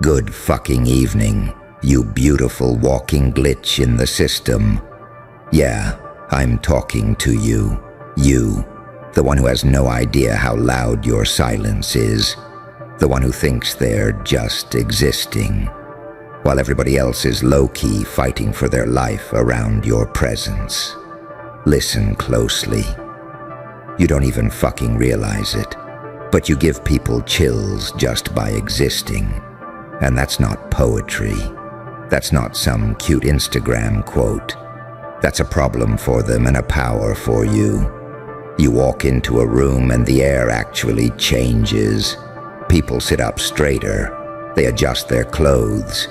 Good fucking evening, you beautiful walking glitch in the system. Yeah, I'm talking to you. You, the one who has no idea how loud your silence is. The one who thinks they're just existing, while everybody else is low-key fighting for their life around your presence. Listen closely. You don't even fucking realize it, but you give people chills just by existing. And that's not poetry. That's not some cute Instagram quote. That's a problem for them and a power for you. You walk into a room and the air actually changes. People sit up straighter. They adjust their clothes.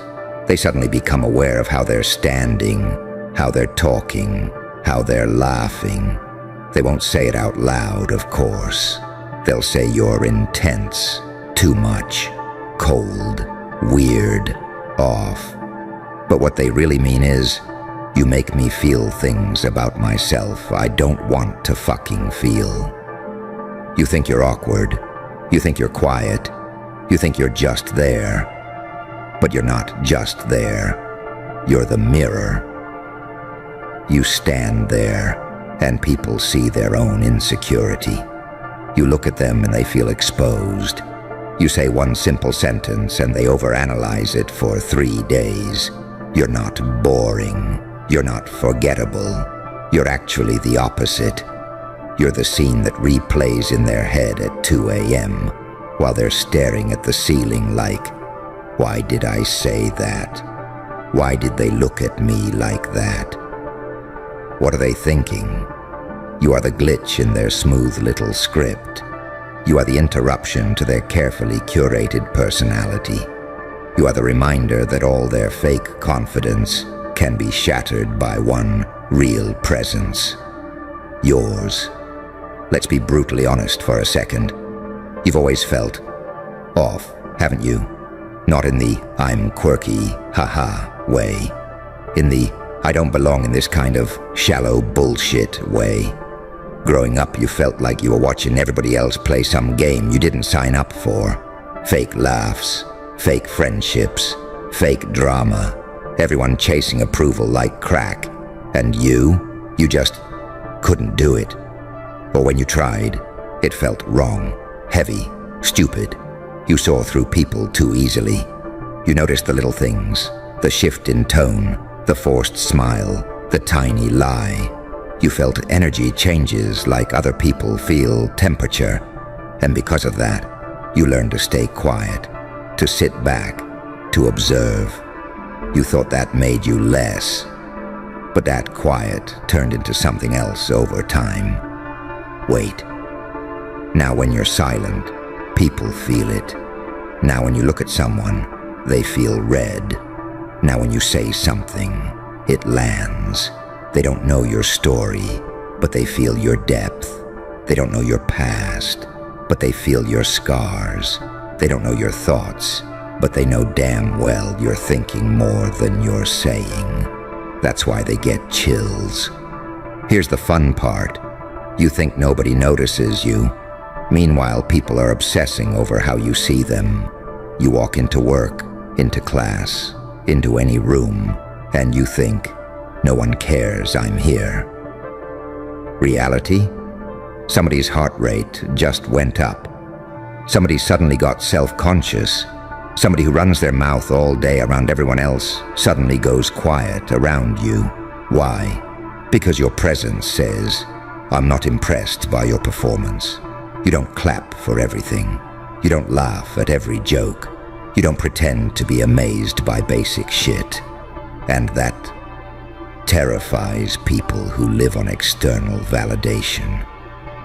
They suddenly become aware of how they're standing, how they're talking, how they're laughing. They won't say it out loud, of course. They'll say you're intense, too much, cold, weird, off. But what they really mean is, you make me feel things about myself I don't want to fucking feel. You think you're awkward. You think you're quiet. You think you're just there. But you're not just there. You're the mirror. You stand there, and people see their own insecurity. You look at them and they feel exposed. You say one simple sentence and they overanalyze it for 3 days. You're not boring. You're not forgettable. You're actually the opposite. You're the scene that replays in their head at 2 a.m. while they're staring at the ceiling like, why did I say that? Why did they look at me like that? What are they thinking? You are the glitch in their smooth little script. You are the interruption to their carefully curated personality. You are the reminder that all their fake confidence can be shattered by one real presence. Yours. Let's be brutally honest for a second. You've always felt off, haven't you? Not in the I'm quirky, haha way. In the I don't belong in this kind of shallow bullshit way. Growing up, you felt like you were watching everybody else play some game you didn't sign up for. Fake laughs, fake friendships, fake drama. Everyone chasing approval like crack. And you just couldn't do it. Or when you tried, it felt wrong, heavy, stupid. You saw through people too easily. You noticed the little things, the shift in tone, the forced smile, the tiny lie. You felt energy changes like other people feel temperature. And because of that, you learned to stay quiet, to sit back, to observe. You thought that made you less. But that quiet turned into something else over time. Wait. Now when you're silent, people feel it. Now when you look at someone, they feel read. Now when you say something, it lands. They don't know your story, but they feel your depth. They don't know your past, but they feel your scars. They don't know your thoughts, but they know damn well you're thinking more than you're saying. That's why they get chills. Here's the fun part. You think nobody notices you. Meanwhile, people are obsessing over how you see them. You walk into work, into class, into any room, and you think, no one cares I'm here. Reality? Somebody's heart rate just went up. Somebody suddenly got self-conscious. Somebody who runs their mouth all day around everyone else suddenly goes quiet around you. Why? Because your presence says, I'm not impressed by your performance. You don't clap for everything. You don't laugh at every joke. You don't pretend to be amazed by basic shit. And that terrifies people who live on external validation.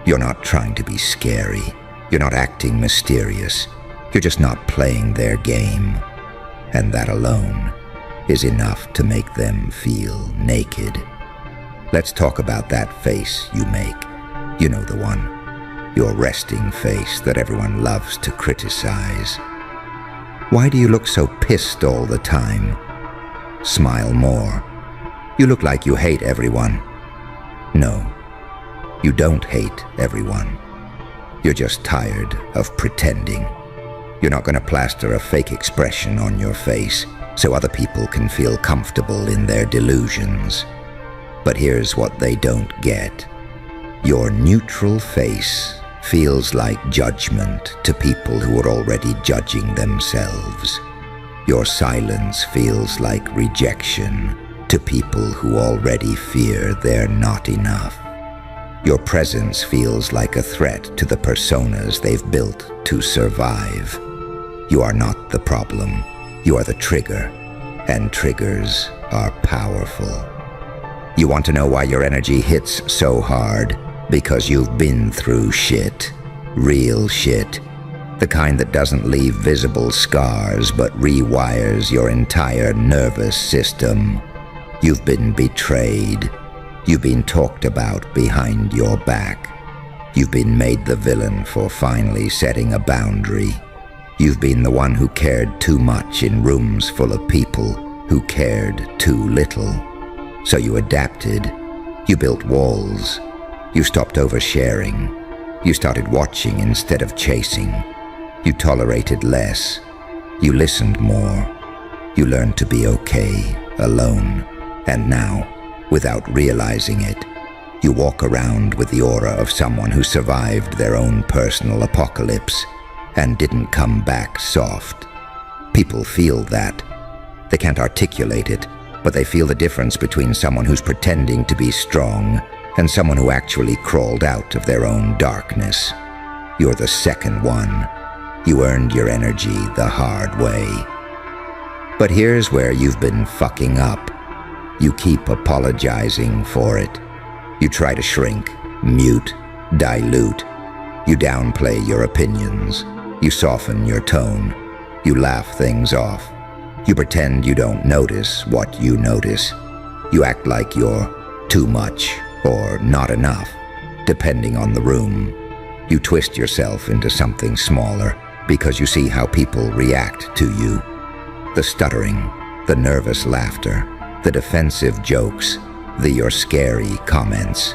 You're not trying to be scary. You're not acting mysterious. You're just not playing their game. And that alone is enough to make them feel naked. Let's talk about that face you make. You know the one. Your resting face that everyone loves to criticize. Why do you look so pissed all the time? Smile more. You look like you hate everyone. No, you don't hate everyone. You're just tired of pretending. You're not going to plaster a fake expression on your face so other people can feel comfortable in their delusions. But here's what they don't get. Your neutral face feels like judgment to people who are already judging themselves. Your silence feels like rejection to people who already fear they're not enough. Your presence feels like a threat to the personas they've built to survive. You are not the problem. You are the trigger, and triggers are powerful. You want to know why your energy hits so hard? Because you've been through shit. Real shit. The kind that doesn't leave visible scars but rewires your entire nervous system. You've been betrayed. You've been talked about behind your back. You've been made the villain for finally setting a boundary. You've been the one who cared too much in rooms full of people who cared too little. So you adapted. You built walls. You stopped oversharing. You started watching instead of chasing. You tolerated less. You listened more. You learned to be okay, alone. And now, without realizing it, you walk around with the aura of someone who survived their own personal apocalypse and didn't come back soft. People feel that. They can't articulate it, but they feel the difference between someone who's pretending to be strong and someone who actually crawled out of their own darkness. You're the second one. You earned your energy the hard way. But here's where you've been fucking up. You keep apologizing for it. You try to shrink, mute, dilute. You downplay your opinions. You soften your tone. You laugh things off. You pretend you don't notice what you notice. You act like you're too much or not enough, depending on the room. You twist yourself into something smaller because you see how people react to you. The stuttering, the nervous laughter, the defensive jokes, the "you're scary" comments.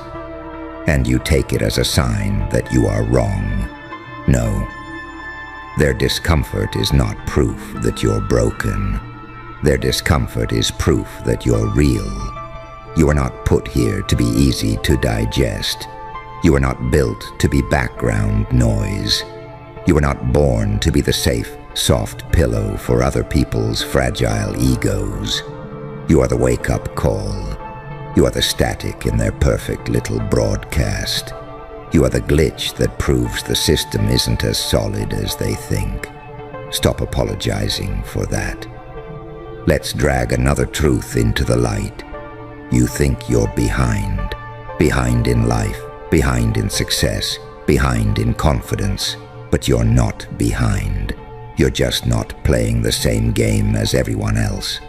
And you take it as a sign that you are wrong. No. Their discomfort is not proof that you're broken. Their discomfort is proof that you're real. You are not put here to be easy to digest. You are not built to be background noise. You are not born to be the safe, soft pillow for other people's fragile egos. You are the wake-up call. You are the static in their perfect little broadcast. You are the glitch that proves the system isn't as solid as they think. Stop apologizing for that. Let's drag another truth into the light. You think you're behind. Behind in life, behind in success, behind in confidence. But you're not behind. You're just not playing the same game as everyone else.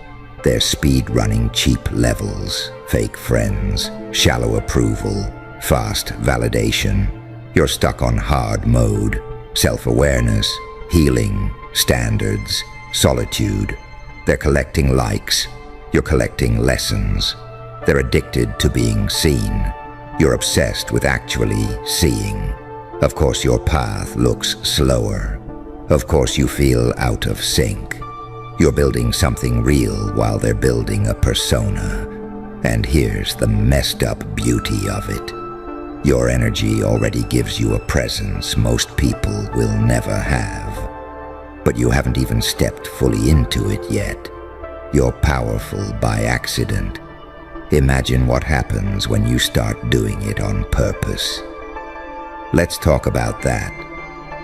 They're speed-running cheap levels, fake friends, shallow approval, fast validation. You're stuck on hard mode, self-awareness, healing, standards, solitude. They're collecting likes. You're collecting lessons. They're addicted to being seen. You're obsessed with actually seeing. Of course, your path looks slower. Of course, you feel out of sync. You're building something real while they're building a persona. And here's the messed up beauty of it. Your energy already gives you a presence most people will never have. But you haven't even stepped fully into it yet. You're powerful by accident. Imagine what happens when you start doing it on purpose. Let's talk about that.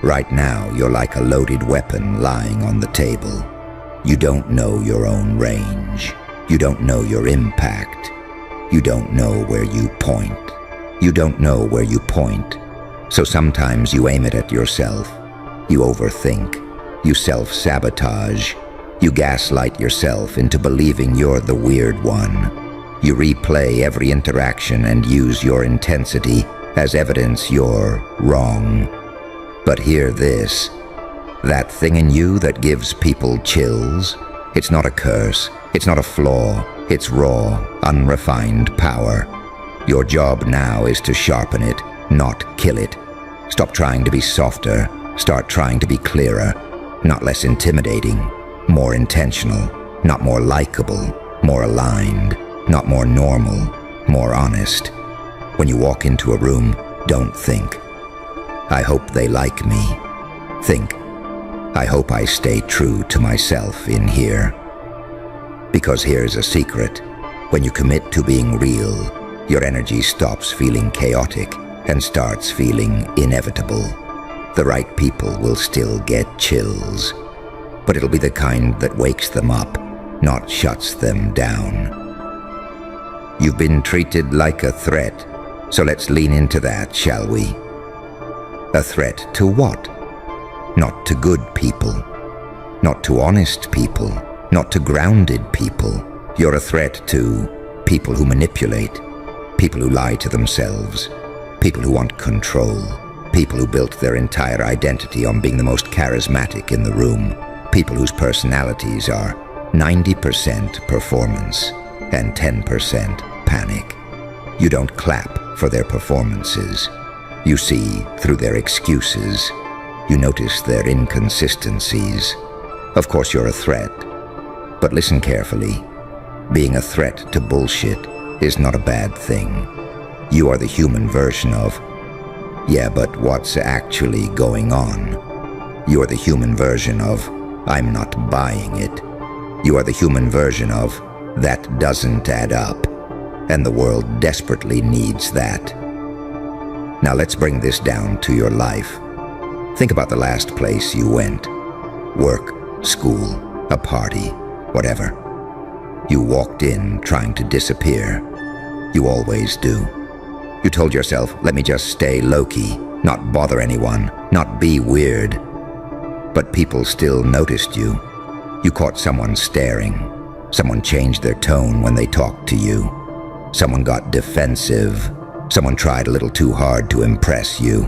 Right now, you're like a loaded weapon lying on the table. You don't know your own range. You don't know your impact. You don't know where you point. You don't know where you point. So sometimes you aim it at yourself. You overthink. You self-sabotage. You gaslight yourself into believing you're the weird one. You replay every interaction and use your intensity as evidence you're wrong. But hear this. That thing in you that gives people chills, it's not a curse, it's not a flaw, it's raw, unrefined power. Your job now is to sharpen it, not kill it. Stop trying to be softer, start trying to be clearer. not less intimidating, more intentional, not more likable, more aligned, not more normal, more honest. When you walk into a room, don't think, I hope they like me. Think, I hope I stay true to myself in here. Because here's a secret. When you commit to being real, your energy stops feeling chaotic and starts feeling inevitable. The right people will still get chills, but it'll be the kind that wakes them up, not shuts them down. You've been treated like a threat, so let's lean into that, shall we? A threat to what? Not to good people, not to honest people, not to grounded people. You're a threat to people who manipulate, people who lie to themselves, people who want control, people who built their entire identity on being the most charismatic in the room, people whose personalities are 90% performance and 10% panic. You don't clap for their performances. You see through their excuses. You notice their inconsistencies. Of course, you're a threat, but listen carefully. Being a threat to bullshit is not a bad thing. You are the human version of, yeah, but what's actually going on? You are the human version of, I'm not buying it. You are the human version of, that doesn't add up, and the world desperately needs that. Now let's bring this down to your life. Think about the last place you went. Work, school, a party, whatever. You walked in trying to disappear. You always do. You told yourself, let me just stay low-key, not bother anyone, not be weird. But people still noticed you. You caught someone staring. Someone changed their tone when they talked to you. Someone got defensive. Someone tried a little too hard to impress you.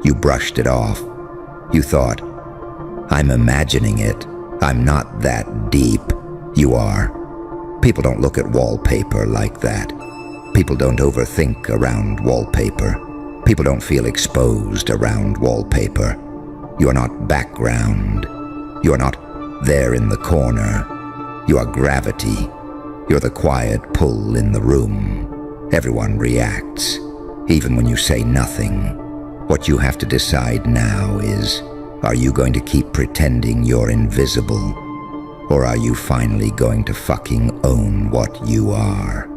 You brushed it off. You thought, I'm imagining it. I'm not that deep. You are. People don't look at wallpaper like that. People don't overthink around wallpaper. People don't feel exposed around wallpaper. You are not background. You are not there in the corner. You are gravity. You're the quiet pull in the room. Everyone reacts, even when you say nothing. What you have to decide now is, are you going to keep pretending you're invisible? Or are you finally going to fucking own what you are?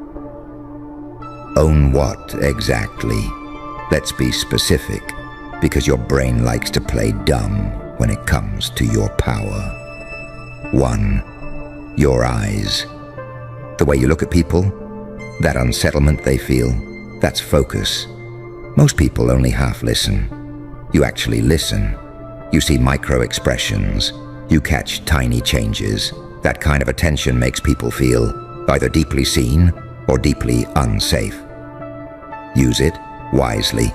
Own what, exactly? Let's be specific, because your brain likes to play dumb when it comes to your power. 1. Your eyes. The way you look at people, that unsettlement they feel, that's focus. Most people only half listen. You actually listen. You see micro-expressions. You catch tiny changes. That kind of attention makes people feel either deeply seen or deeply unsafe. Use it wisely.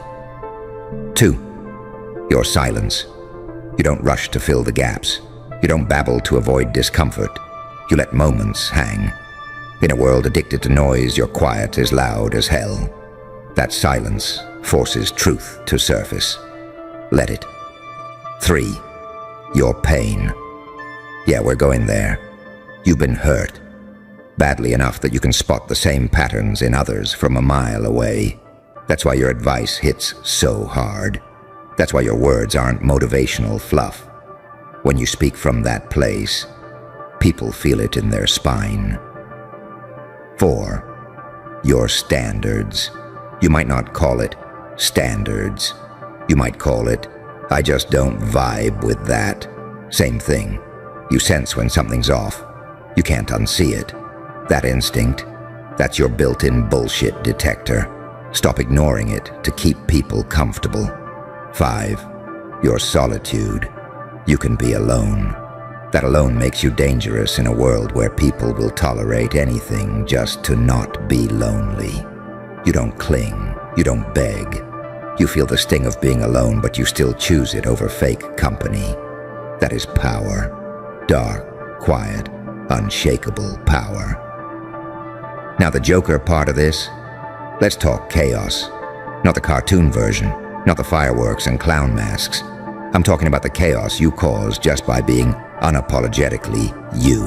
2. Your silence. You don't rush to fill the gaps. You don't babble to avoid discomfort. You let moments hang. In a world addicted to noise, you're quiet as loud as hell. That silence forces truth to surface. Let it. 3. Your pain. Yeah, we're going there. You've been hurt. Badly enough that you can spot the same patterns in others from a mile away. That's why your advice hits so hard. That's why your words aren't motivational fluff. When you speak from that place, people feel it in their spine. 4. Your standards. You might not call it standards. You might call it, I just don't vibe with that. Same thing. You sense when something's off. You can't unsee it. That instinct, that's your built-in bullshit detector. Stop ignoring it to keep people comfortable. 5. Your solitude. You can be alone. That alone makes you dangerous in a world where people will tolerate anything just to not be lonely. You don't cling. You don't beg. You feel the sting of being alone, but you still choose it over fake company. That is power. Dark, quiet, unshakable power. Now the Joker part of this, let's talk chaos. Not the cartoon version, not the fireworks and clown masks. I'm talking about the chaos you cause just by being unapologetically you.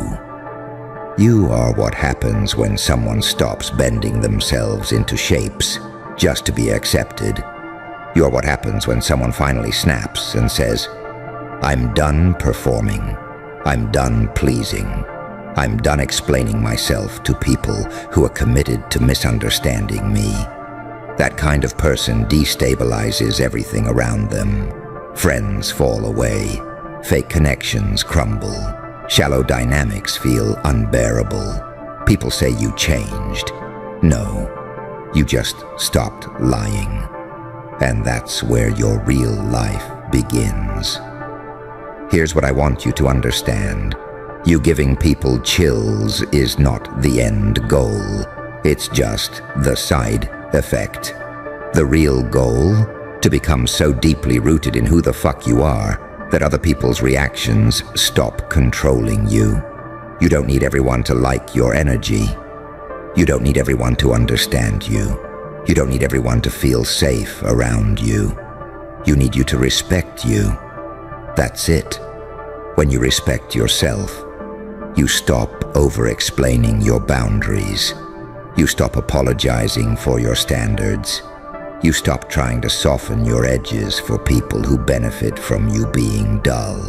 You are what happens when someone stops bending themselves into shapes just to be accepted. You're what happens when someone finally snaps and says, "I'm done performing. I'm done pleasing. I'm done explaining myself to people who are committed to misunderstanding me." That kind of person destabilizes everything around them. Friends fall away. Fake connections crumble. Shallow dynamics feel unbearable. People say you changed. No, you just stopped lying. And that's where your real life begins. Here's what I want you to understand. You giving people chills is not the end goal. It's just the side effect. The real goal? To become so deeply rooted in who the fuck you are that other people's reactions stop controlling you. You don't need everyone to like your energy. You don't need everyone to understand you. You don't need everyone to feel safe around you. You need you to respect you. That's it. When you respect yourself, you stop over-explaining your boundaries. You stop apologizing for your standards. You stop trying to soften your edges for people who benefit from you being dull.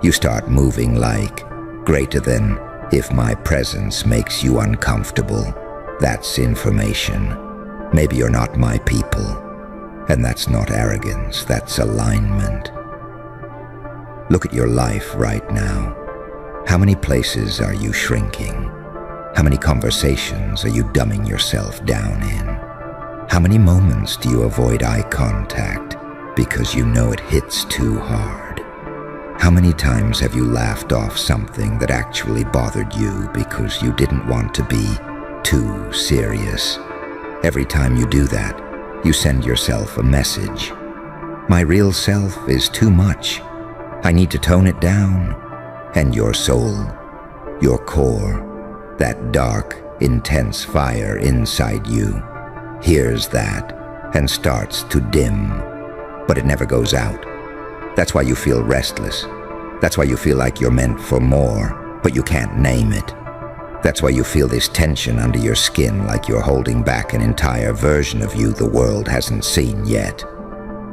You start moving like, greater than, if my presence makes you uncomfortable. That's information. Maybe you're not my people. And that's not arrogance, that's alignment. Look at your life right now. How many places are you shrinking? How many conversations are you dumbing yourself down in? How many moments do you avoid eye contact because you know it hits too hard? How many times have you laughed off something that actually bothered you because you didn't want to be too serious? Every time you do that, you send yourself a message. My real self is too much. I need to tone it down. And your soul, your core, that dark, intense fire inside you, hears that and starts to dim, but it never goes out. That's why you feel restless. That's why you feel like you're meant for more, but you can't name it. That's why you feel this tension under your skin, like you're holding back an entire version of you the world hasn't seen yet.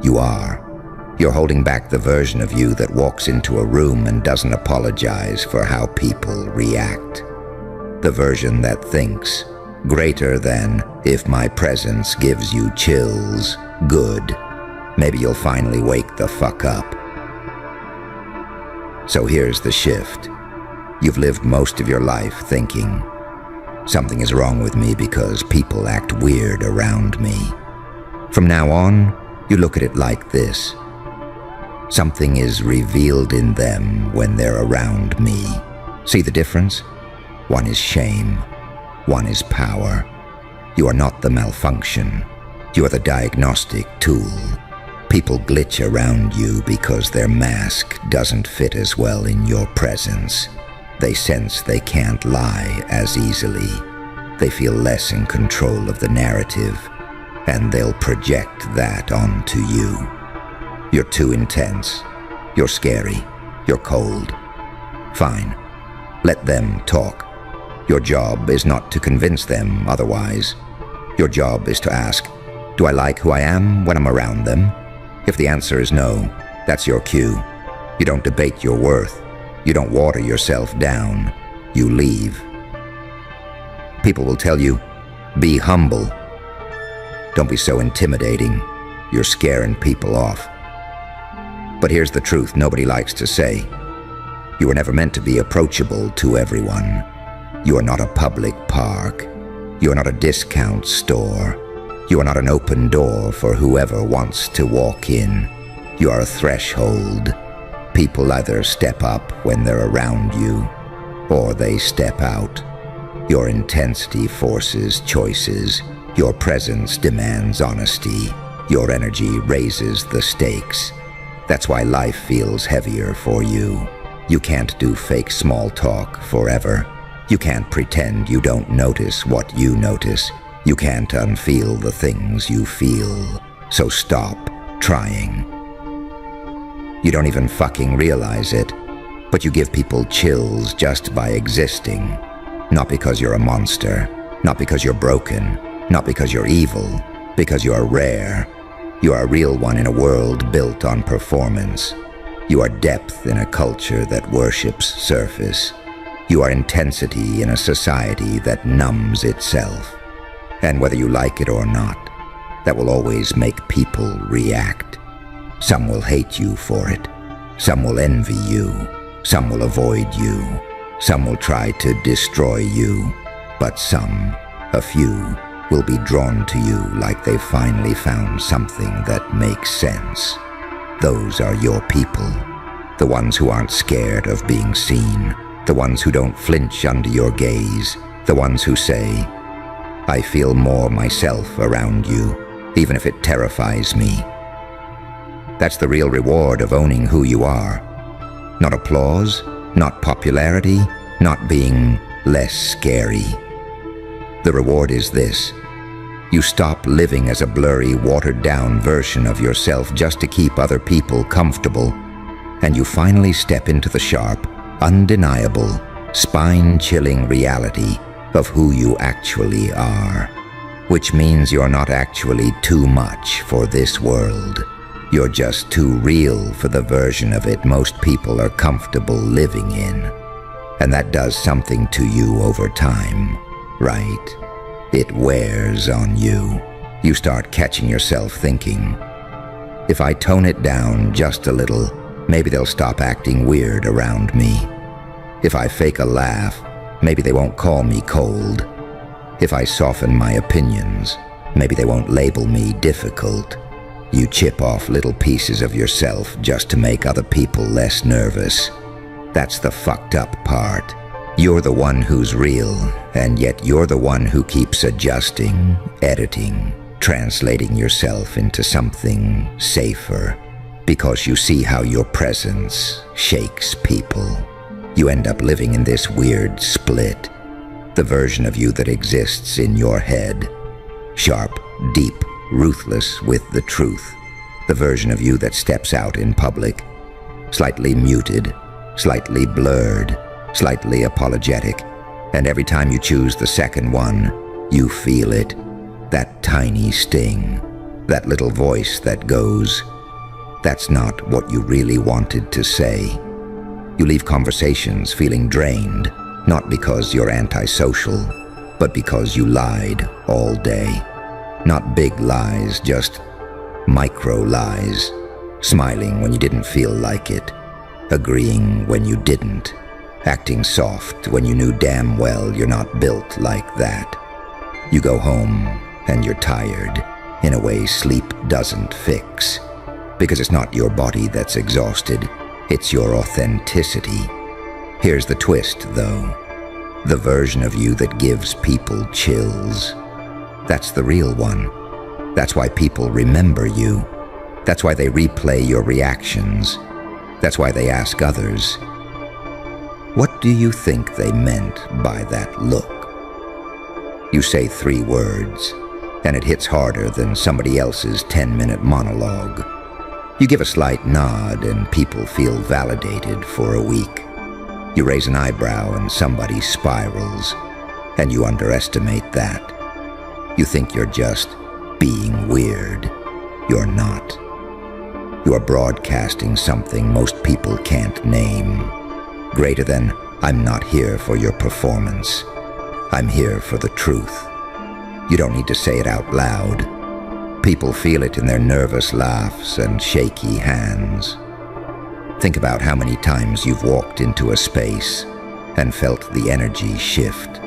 You are. You're holding back the version of you that walks into a room and doesn't apologize for how people react. The version that thinks, greater than, if my presence gives you chills, good. Maybe you'll finally wake the fuck up. So here's the shift. You've lived most of your life thinking, something is wrong with me because people act weird around me. From now on, you look at it like this. Something is revealed in them when they're around me. See the difference? One is shame. One is power. You are not the malfunction. You are the diagnostic tool. People glitch around you because their mask doesn't fit as well in your presence. They sense they can't lie as easily. They feel less in control of the narrative, and they'll project that onto you. You're too intense. You're scary. You're cold. Fine. Let them talk. Your job is not to convince them otherwise. Your job is to ask, do I like who I am when I'm around them? If the answer is no, that's your cue. You don't debate your worth. You don't water yourself down. You leave. People will tell you, be humble. Don't be so intimidating. You're scaring people off. But here's the truth nobody likes to say. You were never meant to be approachable to everyone. You are not a public park. You are not a discount store. You are not an open door for whoever wants to walk in. You are a threshold. People either step up when they're around you, or they step out. Your intensity forces choices. Your presence demands honesty. Your energy raises the stakes. That's why life feels heavier for you. You can't do fake small talk forever. You can't pretend you don't notice what you notice. You can't unfeel the things you feel. So stop trying. You don't even fucking realize it, but you give people chills just by existing. Not because you're a monster, not because you're broken, not because you're evil, because you are rare. You are a real one in a world built on performance. You are depth in a culture that worships surface. You are intensity in a society that numbs itself. And whether you like it or not, that will always make people react. Some will hate you for it. Some will envy you. Some will avoid you. Some will try to destroy you. But some, a few, will be drawn to you like they've finally found something that makes sense. Those are your people. The ones who aren't scared of being seen. The ones who don't flinch under your gaze. The ones who say, I feel more myself around you, even if it terrifies me. That's the real reward of owning who you are. Not applause, not popularity, not being less scary. The reward is this. You stop living as a blurry, watered-down version of yourself just to keep other people comfortable, and you finally step into the sharp, undeniable, spine-chilling reality of who you actually are. Which means you're not actually too much for this world. You're just too real for the version of it most people are comfortable living in. And that does something to you over time, right? It wears on you. You start catching yourself thinking, if I tone it down just a little, maybe they'll stop acting weird around me. If I fake a laugh, maybe they won't call me cold. If I soften my opinions, maybe they won't label me difficult. You chip off little pieces of yourself just to make other people less nervous. That's the fucked up part. You're the one who's real, and yet you're the one who keeps adjusting, editing, translating yourself into something safer, because you see how your presence shakes people. You end up living in this weird split, the version of you that exists in your head. Sharp, deep, ruthless with the truth. The version of you that steps out in public. Slightly muted, slightly blurred, slightly apologetic. And every time you choose the second one, you feel it. That tiny sting. That little voice that goes, that's not what you really wanted to say. You leave conversations feeling drained, not because you're antisocial, but because you lied all day. Not big lies, just micro lies. Smiling when you didn't feel like it. Agreeing when you didn't. Acting soft when you knew damn well you're not built like that. You go home and you're tired, in a way sleep doesn't fix. Because it's not your body that's exhausted. It's your authenticity. Here's the twist, though. The version of you that gives people chills. That's the real one. That's why people remember you. That's why they replay your reactions. That's why they ask others, what do you think they meant by that look? You say 3 words, and it hits harder than somebody else's 10-minute monologue. You give a slight nod and people feel validated for a week. You raise an eyebrow and somebody spirals, and you underestimate that. You think you're just being weird. You're not. You are broadcasting something most people can't name. Greater than, I'm not here for your performance. I'm here for the truth. You don't need to say it out loud. People feel it in their nervous laughs and shaky hands. Think about how many times you've walked into a space and felt the energy shift.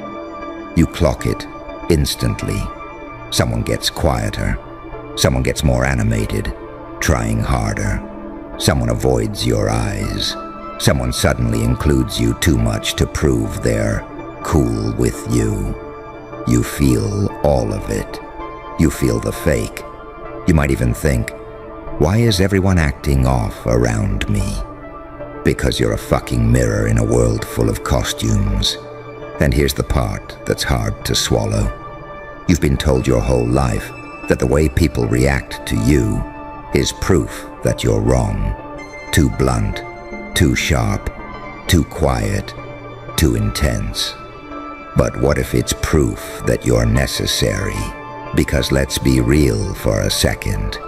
You clock it instantly. Someone gets quieter. Someone gets more animated, trying harder. Someone avoids your eyes. Someone suddenly includes you too much to prove they're cool with you. You feel all of it. You feel the fake. You might even think, why is everyone acting off around me? Because you're a fucking mirror in a world full of costumes. And here's the part that's hard to swallow. You've been told your whole life that the way people react to you is proof that you're wrong. too blunt, too sharp, too quiet, too intense. But what if it's proof that you're necessary? Because let's be real for a second.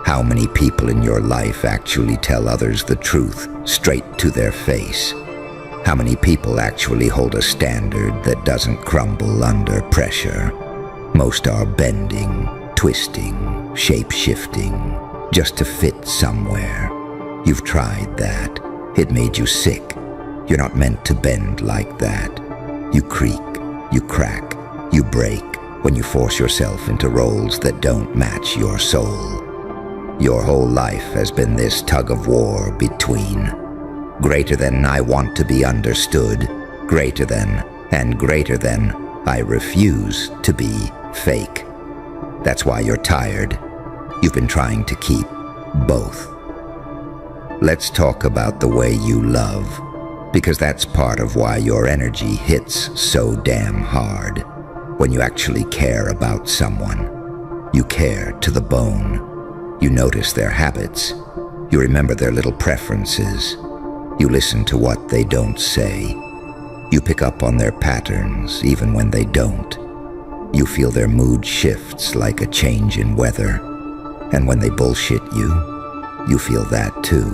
How many people in your life actually tell others the truth straight to their face? How many people actually hold a standard that doesn't crumble under pressure? Most are bending, twisting, shape-shifting, just to fit somewhere. You've tried that. It made you sick. You're not meant to bend like that. You creak, you crack, you break when you force yourself into roles that don't match your soul. Your whole life has been this tug-of-war between greater than I want to be understood, greater than, and greater than I refuse to be fake. That's why you're tired. You've been trying to keep both. Let's talk about the way you love, because that's part of why your energy hits so damn hard. When you actually care about someone, you care to the bone. You notice their habits. You remember their little preferences. You listen to what they don't say. You pick up on their patterns even when they don't. You feel their mood shifts like a change in weather. And when they bullshit you, you feel that too.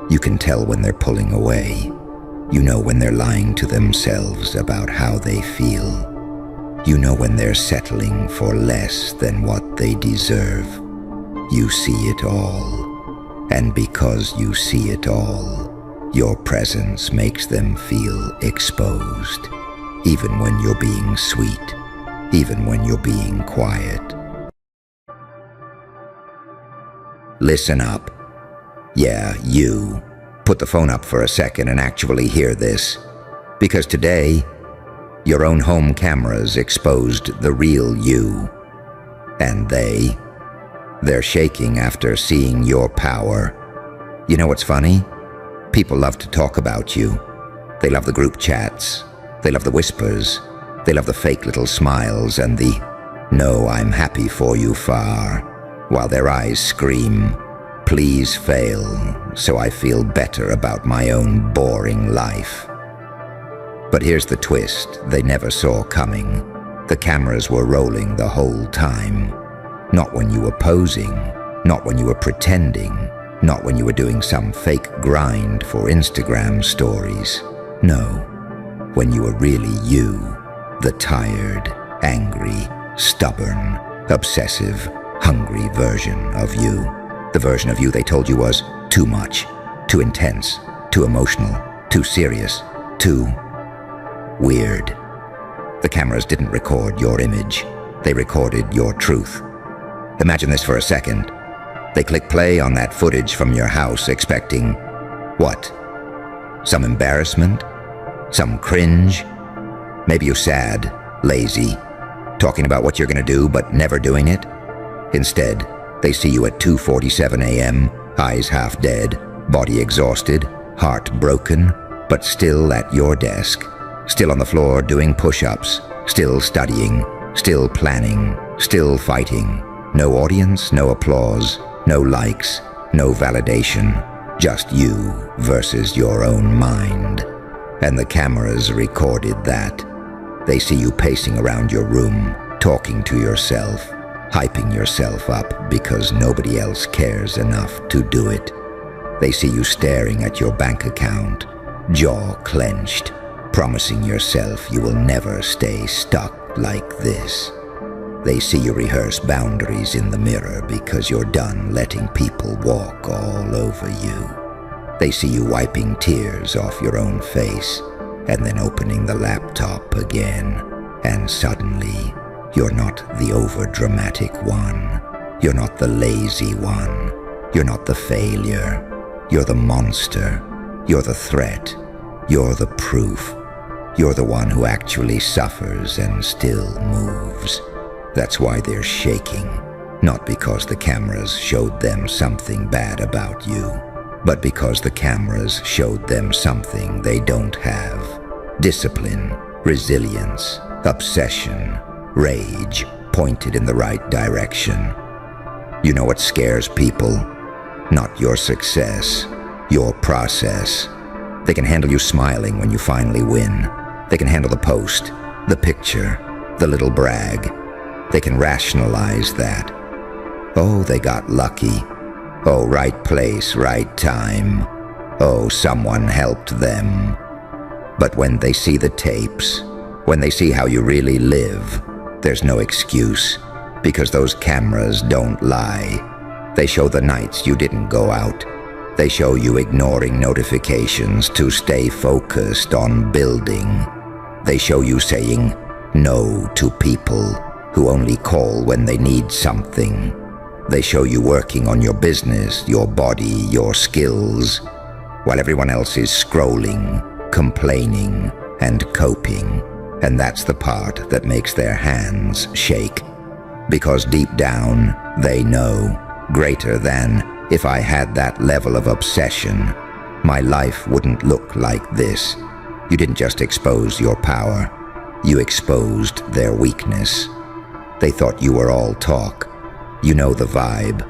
You can tell when they're pulling away. You know when they're lying to themselves about how they feel. You know when they're settling for less than what they deserve. You see it all. And because you see it all, your presence makes them feel exposed. Even when you're being sweet. Even when you're being quiet. Listen up. Yeah, you. Put the phone up for a second and actually hear this. Because today, your own home cameras exposed the real you. And they're shaking after seeing your power. You know what's funny? People love to talk about you. They love the group chats. They love the whispers. They love the fake little smiles and the, "No, I'm happy for you" far, while their eyes scream, "Please fail, so I feel better about my own boring life." But here's the twist they never saw coming. The cameras were rolling the whole time. Not when you were posing, not when you were pretending, not when you were doing some fake grind for Instagram stories. No, when you were really you, the tired, angry, stubborn, obsessive, hungry version of you. The version of you they told you was too much, too intense, too emotional, too serious, too weird. The cameras didn't record your image. They recorded your truth. Imagine this for a second. They click play on that footage from your house expecting, what? Some embarrassment? Some cringe? Maybe you're sad, lazy, talking about what you're gonna do but never doing it. Instead, they see you at 2:47 a.m., eyes half dead, body exhausted, heart broken, but still at your desk, still on the floor doing push-ups, still studying, still planning, still fighting. No audience, no applause, no likes, no validation, just you versus your own mind. And the cameras recorded that. They see you pacing around your room, talking to yourself, hyping yourself up because nobody else cares enough to do it. They see you staring at your bank account, jaw clenched, promising yourself you will never stay stuck like this. They see you rehearse boundaries in the mirror because you're done letting people walk all over you. They see you wiping tears off your own face and then opening the laptop again. And suddenly, you're not the over-dramatic one. You're not the lazy one. You're not the failure. You're the monster. You're the threat. You're the proof. You're the one who actually suffers and still moves. That's why they're shaking, not because the cameras showed them something bad about you, but because the cameras showed them something they don't have. Discipline, resilience, obsession, rage pointed in the right direction. You know what scares people? Not your success, your process. They can handle you smiling when you finally win. They can handle the post, the picture, the little brag. They can rationalize that. Oh, they got lucky. Oh, right place, right time. Oh, someone helped them. But when they see the tapes, when they see how you really live, there's no excuse, because those cameras don't lie. They show the nights you didn't go out. They show you ignoring notifications to stay focused on building. They show you saying no to people who only call when they need something. They show you working on your business, your body, your skills, while everyone else is scrolling, complaining, and coping. And that's the part that makes their hands shake. Because deep down, they know, greater than, if I had that level of obsession, my life wouldn't look like this. You didn't just expose your power, you exposed their weakness. They thought you were all talk. You know the vibe.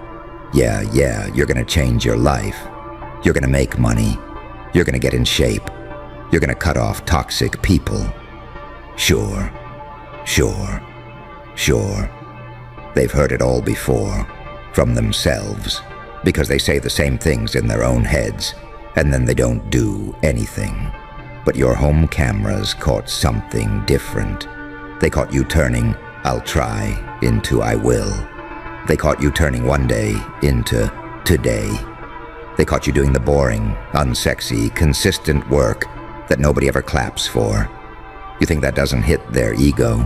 Yeah, you're gonna change your life. You're gonna make money. You're gonna get in shape. You're gonna cut off toxic people. Sure. They've heard it all before, from themselves, because they say the same things in their own heads, and then they don't do anything. But your home cameras caught something different. They caught you turning "I'll try" into "I will." They caught you turning one day into today. They caught you doing the boring, unsexy, consistent work that nobody ever claps for. You think that doesn't hit their ego?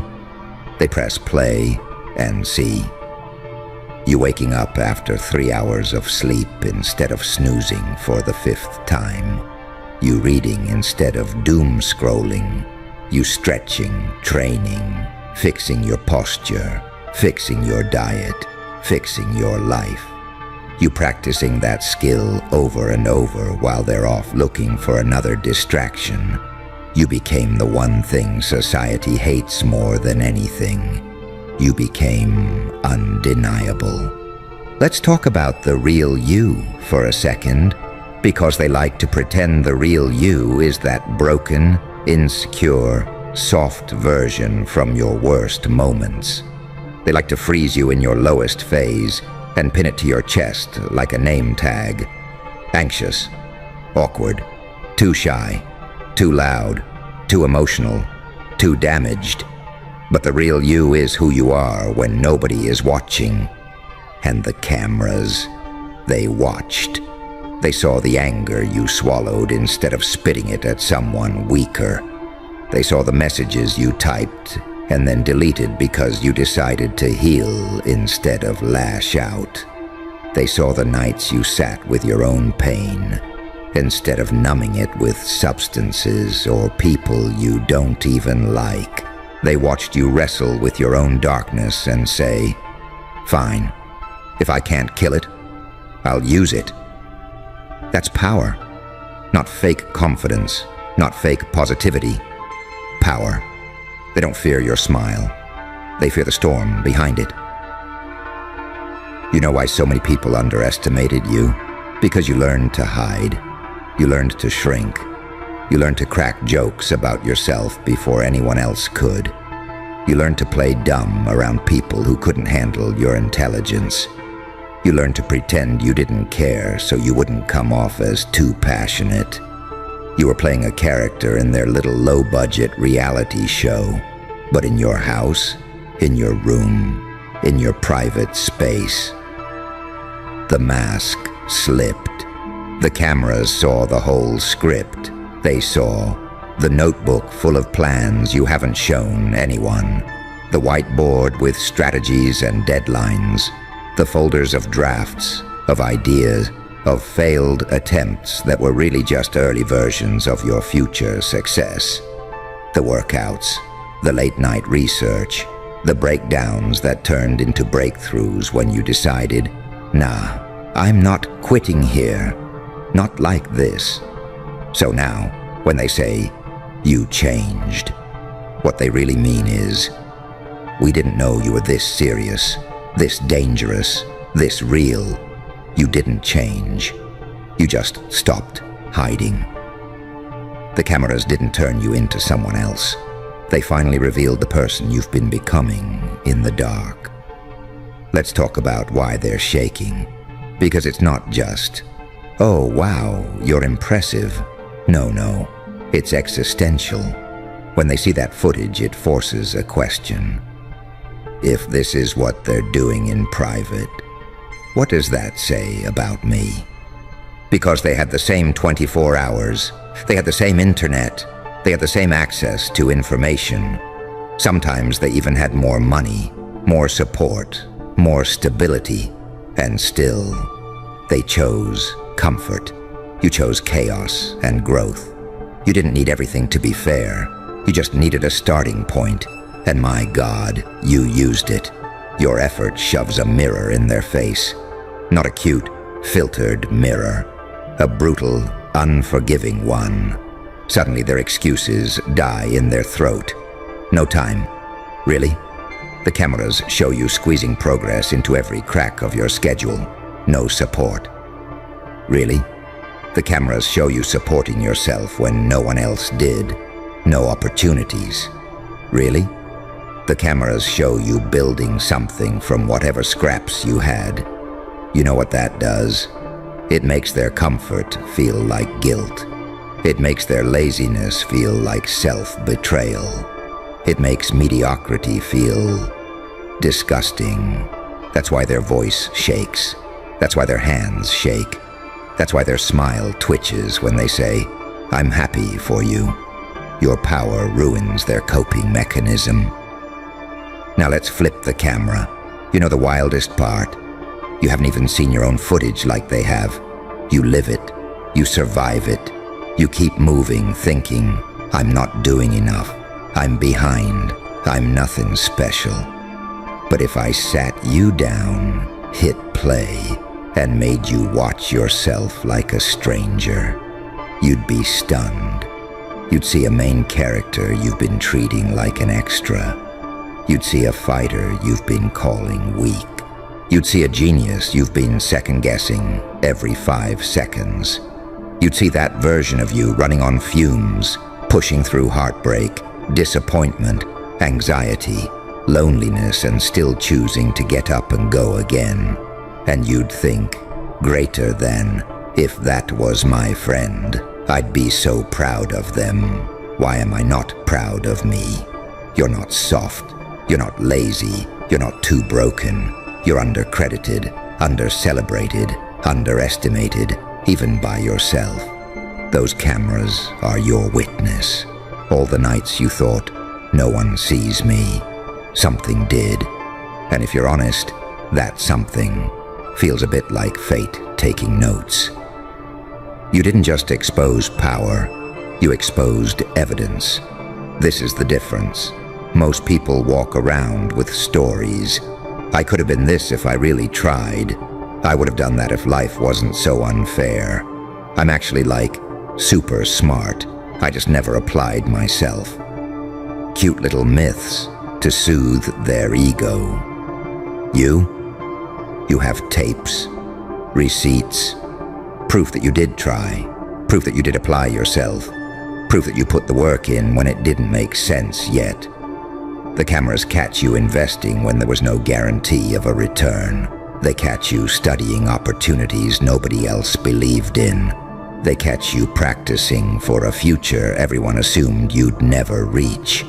They press play and see. You waking up after 3 hours of sleep instead of snoozing for the 5th time. You reading instead of doom scrolling. You stretching, training, fixing your posture, fixing your diet, fixing your life. You practicing that skill over and over while they're off looking for another distraction. You became the one thing society hates more than anything. You became undeniable. Let's talk about the real you for a second, because they like to pretend the real you is that broken, insecure, soft version from your worst moments. They like to freeze you in your lowest phase and pin it to your chest like a name tag. Anxious, awkward, too shy, too loud, too emotional, too damaged. But the real you is who you are when nobody is watching. And the cameras, they watched. They saw the anger you swallowed instead of spitting it at someone weaker. They saw the messages you typed and then deleted because you decided to heal instead of lash out. They saw the nights you sat with your own pain instead of numbing it with substances or people you don't even like. They watched you wrestle with your own darkness and say, "Fine, if I can't kill it, I'll use it." That's power, not fake confidence, not fake positivity. Power. They don't fear your smile. They fear the storm behind it. You know why so many people underestimated you? Because you learned to hide. You learned to shrink. You learned to crack jokes about yourself before anyone else could. You learned to play dumb around people who couldn't handle your intelligence. You learned to pretend you didn't care so you wouldn't come off as too passionate. You were playing a character in their little low-budget reality show, but in your house, in your room, in your private space. The mask slipped. The cameras saw the whole script. They saw the notebook full of plans you haven't shown anyone, the whiteboard with strategies and deadlines, the folders of drafts, of ideas, of failed attempts that were really just early versions of your future success. The workouts, the late-night research, the breakdowns that turned into breakthroughs when you decided, "Nah, I'm not quitting here. Not like this." So now, when they say, "You changed," what they really mean is, "We didn't know you were this serious, this dangerous, this real. You didn't change. You just stopped hiding. The cameras didn't turn you into someone else. They finally revealed the person you've been becoming in the dark. Let's talk about why they're shaking. Because it's not just, "Oh, wow, you're impressive." No, it's existential. When they see that footage, it forces a question. If this is what they're doing in private, what does that say about me? Because they had the same 24 hours, they had the same internet, they had the same access to information. Sometimes they even had more money, more support, more stability, and still, they chose comfort. You chose chaos and growth. You didn't need everything to be fair. You just needed a starting point, and my God, you used it. Your effort shoves a mirror in their face. Not a cute, filtered mirror. A brutal, unforgiving one. Suddenly their excuses die in their throat. No time. Really? The cameras show you squeezing progress into every crack of your schedule. No support. Really? The cameras show you supporting yourself when no one else did. No opportunities. Really? The cameras show you building something from whatever scraps you had. You know what that does? It makes their comfort feel like guilt. It makes their laziness feel like self-betrayal. It makes mediocrity feel disgusting. That's why their voice shakes. That's why their hands shake. That's why their smile twitches when they say, "I'm happy for you." Your power ruins their coping mechanism. Now let's flip the camera. You know the wildest part? You haven't even seen your own footage like they have. You live it. You survive it. You keep moving, thinking, "I'm not doing enough. I'm behind. I'm nothing special." But if I sat you down, hit play, and made you watch yourself like a stranger, you'd be stunned. You'd see a main character you've been treating like an extra. You'd see a fighter you've been calling weak. You'd see a genius you've been second-guessing every 5 seconds. You'd see that version of you running on fumes, pushing through heartbreak, disappointment, anxiety, loneliness, and still choosing to get up and go again. And you'd think, greater than, if that was my friend, I'd be so proud of them. Why am I not proud of me? You're not soft. You're not lazy. You're not too broken. You're undercredited, under-celebrated, underestimated, even by yourself. Those cameras are your witness. All the nights you thought, "No one sees me," something did. And if you're honest, that something feels a bit like fate taking notes. You didn't just expose power, you exposed evidence. This is the difference. Most people walk around with stories. I could have been this if I really tried. I would have done that if life wasn't so unfair. I'm actually like super smart. I just never applied myself. Cute little myths to soothe their ego. You have tapes, receipts, proof that you did try, proof that you did apply yourself, proof that you put the work in when it didn't make sense yet. The cameras catch you investing when there was no guarantee of a return. They catch you studying opportunities nobody else believed in. They catch you practicing for a future everyone assumed you'd never reach.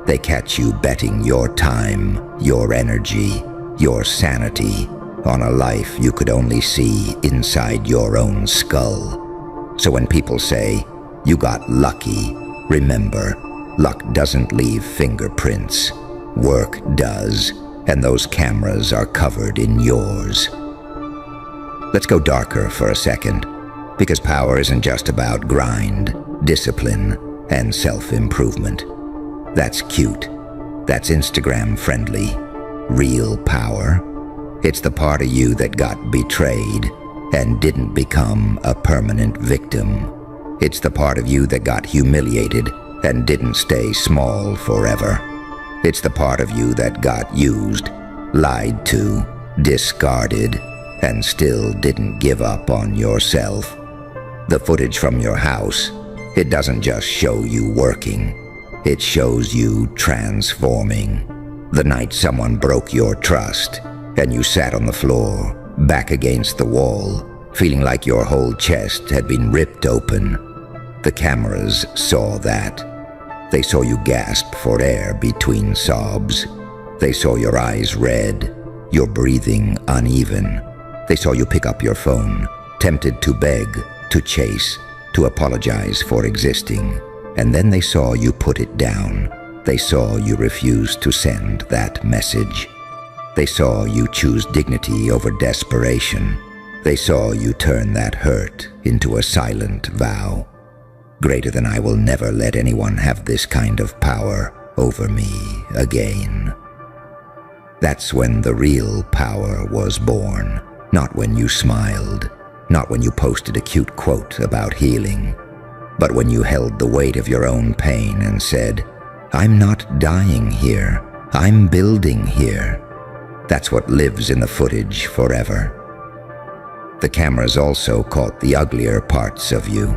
They catch you betting your time, your energy, your sanity on a life you could only see inside your own skull. So when people say, "You got lucky," remember, luck doesn't leave fingerprints. Work does, and those cameras are covered in yours. Let's go darker for a second, because power isn't just about grind, discipline, and self-improvement. That's cute. That's Instagram-friendly. Real power. It's the part of you that got betrayed and didn't become a permanent victim. It's the part of you that got humiliated and didn't stay small forever. It's the part of you that got used, lied to, discarded, and still didn't give up on yourself. The footage from your house, it doesn't just show you working. It shows you transforming. The night someone broke your trust, and you sat on the floor, back against the wall, feeling like your whole chest had been ripped open. The cameras saw that. They saw you gasp for air between sobs. They saw your eyes red, your breathing uneven. They saw you pick up your phone, tempted to beg, to chase, to apologize for existing. And then they saw you put it down. They saw you refuse to send that message. They saw you choose dignity over desperation. They saw you turn that hurt into a silent vow. Greater than I will never let anyone have this kind of power over me again. That's when the real power was born. Not when you smiled, not when you posted a cute quote about healing, but when you held the weight of your own pain and said, "I'm not dying here, I'm building here." That's what lives in the footage forever. The cameras also caught the uglier parts of you.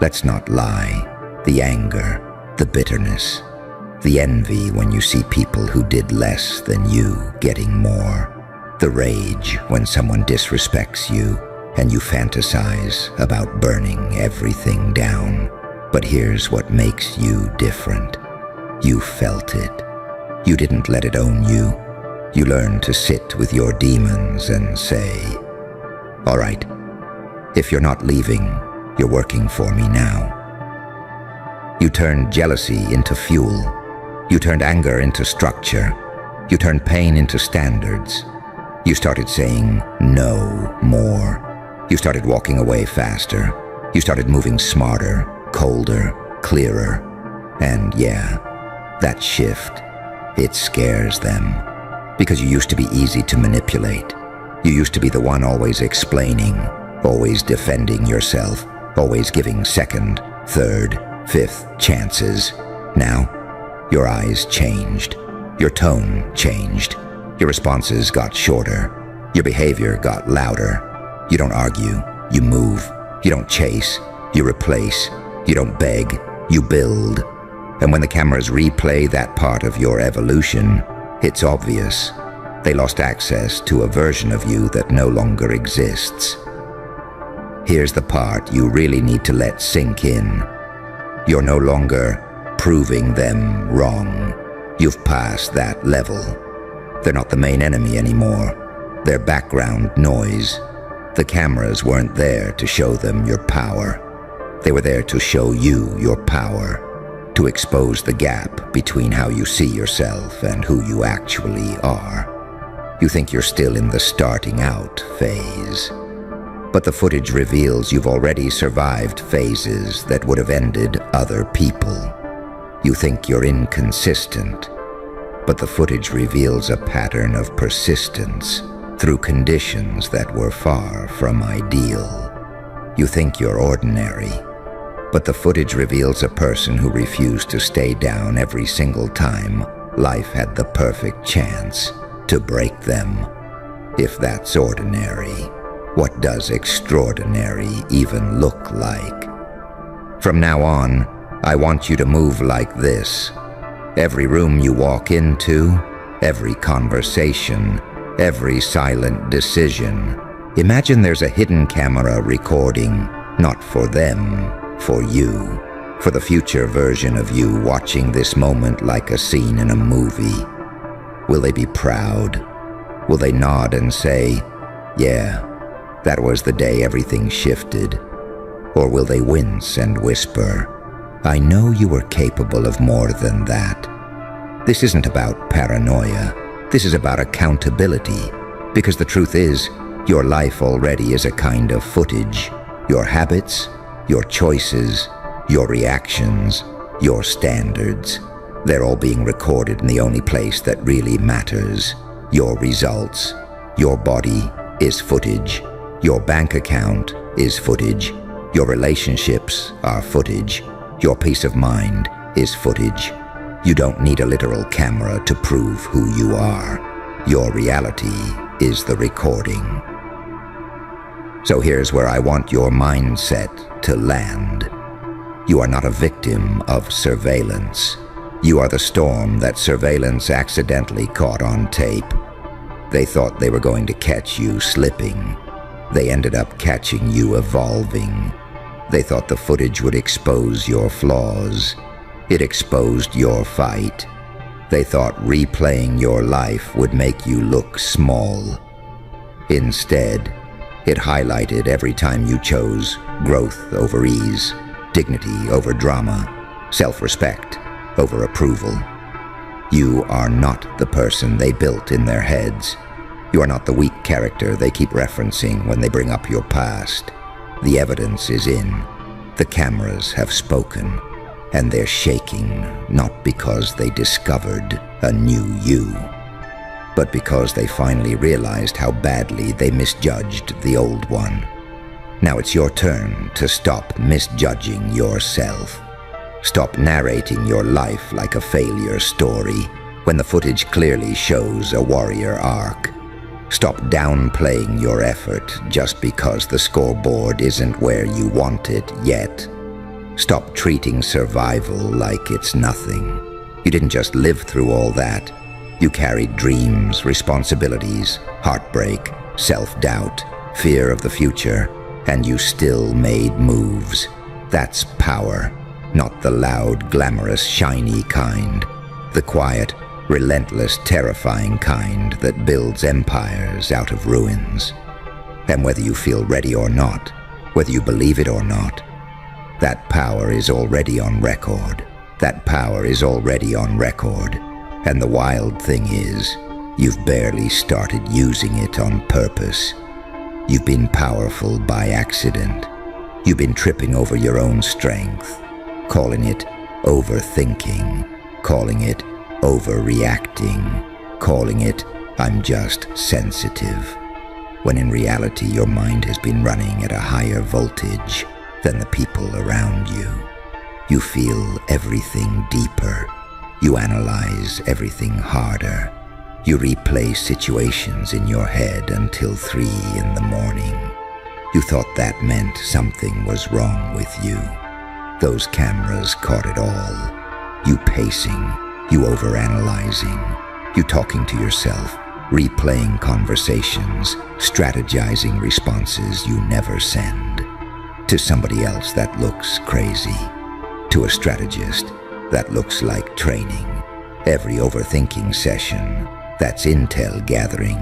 Let's not lie. The anger, the bitterness, the envy when you see people who did less than you getting more. The rage when someone disrespects you and you fantasize about burning everything down. But here's what makes you different. You felt it. You didn't let it own you. You learned to sit with your demons and say, "All right, if you're not leaving, you're working for me now." You turned jealousy into fuel. You turned anger into structure. You turned pain into standards. You started saying no more. You started walking away faster. You started moving smarter, colder, clearer. And yeah, that shift, it scares them. Because you used to be easy to manipulate. You used to be the one always explaining, always defending yourself, always giving second, third, fifth chances. Now, your eyes changed. Your tone changed. Your responses got shorter. Your behavior got louder. You don't argue, you move. You don't chase, you replace. You don't beg, you build. And when the cameras replay that part of your evolution, it's obvious. They lost access to a version of you that no longer exists. Here's the part you really need to let sink in. You're no longer proving them wrong. You've passed that level. They're not the main enemy anymore. They're background noise. The cameras weren't there to show them your power. They were there to show you your power, to expose the gap between how you see yourself and who you actually are. You think you're still in the starting out phase. But the footage reveals you've already survived phases that would have ended other people. You think you're inconsistent, but the footage reveals a pattern of persistence through conditions that were far from ideal. You think you're ordinary, but the footage reveals a person who refused to stay down every single time life had the perfect chance to break them. If that's ordinary, what does extraordinary even look like? From now on, I want you to move like this. Every room you walk into, every conversation, every silent decision, imagine there's a hidden camera recording, not for them, for you, for the future version of you watching this moment like a scene in a movie. Will they be proud? Will they nod and say, "Yeah, that was the day everything shifted"? Or will they wince and whisper, "I know you were capable of more than that"? This isn't about paranoia. This is about accountability. Because the truth is, your life already is a kind of footage. Your habits, your choices, your reactions, your standards. They're all being recorded in the only place that really matters. Your results. Your body is footage. Your bank account is footage. Your relationships are footage. Your peace of mind is footage. You don't need a literal camera to prove who you are. Your reality is the recording. So here's where I want your mindset to land. You are not a victim of surveillance. You are the storm that surveillance accidentally caught on tape. They thought they were going to catch you slipping. They ended up catching you evolving. They thought the footage would expose your flaws. It exposed your fight. They thought replaying your life would make you look small. Instead, it highlighted every time you chose growth over ease, dignity over drama, self-respect over approval. You are not the person they built in their heads. You are not the weak character they keep referencing when they bring up your past. The evidence is in. The cameras have spoken, and they're shaking, not because they discovered a new you, but because they finally realized how badly they misjudged the old one. Now it's your turn to stop misjudging yourself. Stop narrating your life like a failure story when the footage clearly shows a warrior arc. Stop downplaying your effort just because the scoreboard isn't where you want it yet. Stop treating survival like it's nothing. You didn't just live through all that. You carried dreams, responsibilities, heartbreak, self-doubt, fear of the future, and you still made moves. That's power, not the loud, glamorous, shiny kind. The quiet, relentless, terrifying kind that builds empires out of ruins. And whether you feel ready or not, whether you believe it or not, that power is already on record. That power is already on record. And the wild thing is, you've barely started using it on purpose. You've been powerful by accident. You've been tripping over your own strength, calling it overthinking, calling it overreacting, calling it, I'm just sensitive, when in reality your mind has been running at a higher voltage than the people around you. You feel everything deeper. You analyze everything harder. You replay situations in your head until 3 in the morning. You thought that meant something was wrong with you. Those cameras caught it all. You pacing, you overanalyzing, you talking to yourself, replaying conversations, strategizing responses you never send. To somebody else that looks crazy. To a strategist, that looks like training. Every overthinking session, that's intel gathering.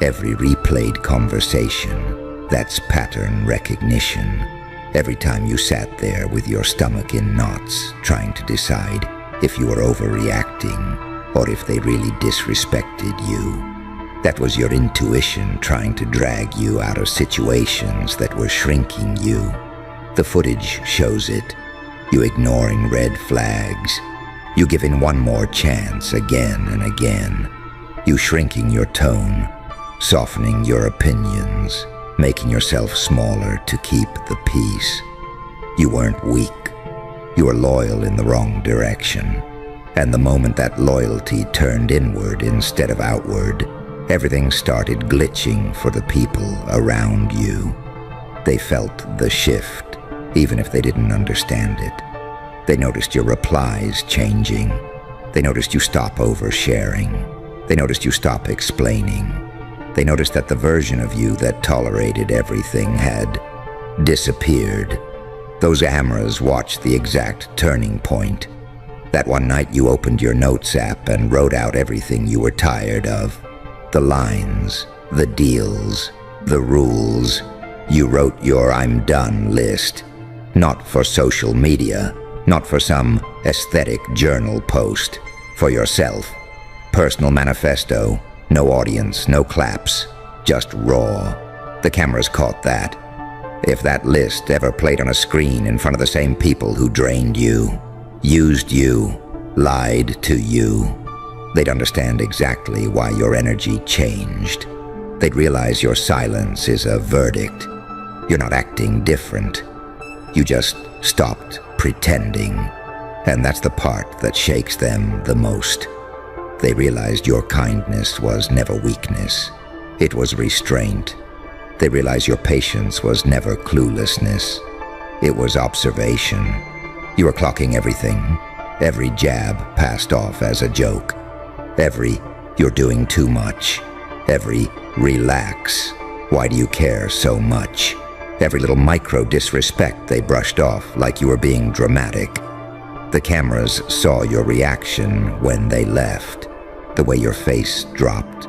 Every replayed conversation, that's pattern recognition. Every time you sat there with your stomach in knots, trying to decide if you were overreacting or if they really disrespected you. That was your intuition trying to drag you out of situations that were shrinking you. The footage shows it. You ignoring red flags. You giving one more chance again and again. You shrinking your tone, softening your opinions, making yourself smaller to keep the peace. You weren't weak. You were loyal in the wrong direction. And the moment that loyalty turned inward instead of outward, everything started glitching for the people around you. They felt the shift, even if they didn't understand it. They noticed your replies changing. They noticed you stop oversharing. They noticed you stop explaining. They noticed that the version of you that tolerated everything had disappeared. Those cameras watched the exact turning point. That one night you opened your notes app and wrote out everything you were tired of. The lines, the deals, the rules. You wrote your I'm done list. Not for social media, not for some aesthetic journal post. For yourself. Personal manifesto. No audience, no claps. Just raw. The cameras caught that. If that list ever played on a screen in front of the same people who drained you, used you, lied to you, they'd understand exactly why your energy changed. They'd realize your silence is a verdict. You're not acting different. You just stopped pretending. And that's the part that shakes them the most. They realized your kindness was never weakness. It was restraint. They realize your patience was never cluelessness. It was observation. You were clocking everything. Every jab passed off as a joke. Every, "you're doing too much." Every, "relax. Why do you care so much?" Every little micro disrespect they brushed off like you were being dramatic. The cameras saw your reaction when they left. The way your face dropped.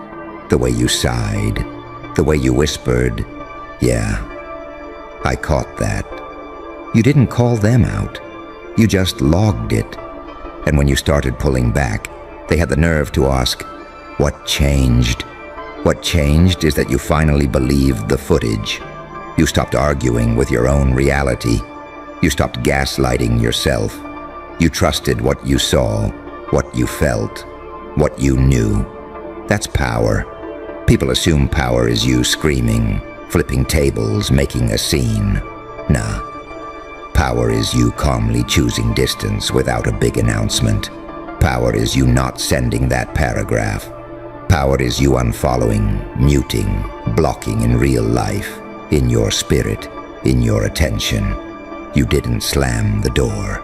The way you sighed. The way you whispered, "Yeah, I caught that." You didn't call them out. You just logged it. And when you started pulling back, they had the nerve to ask, "What changed?" What changed is that you finally believed the footage. You stopped arguing with your own reality. You stopped gaslighting yourself. You trusted what you saw, what you felt, what you knew. That's power. People assume power is you screaming, flipping tables, making a scene. Nah. Power is you calmly choosing distance without a big announcement. Power is you not sending that paragraph. Power is you unfollowing, muting, blocking in real life, in your spirit, in your attention. You didn't slam the door.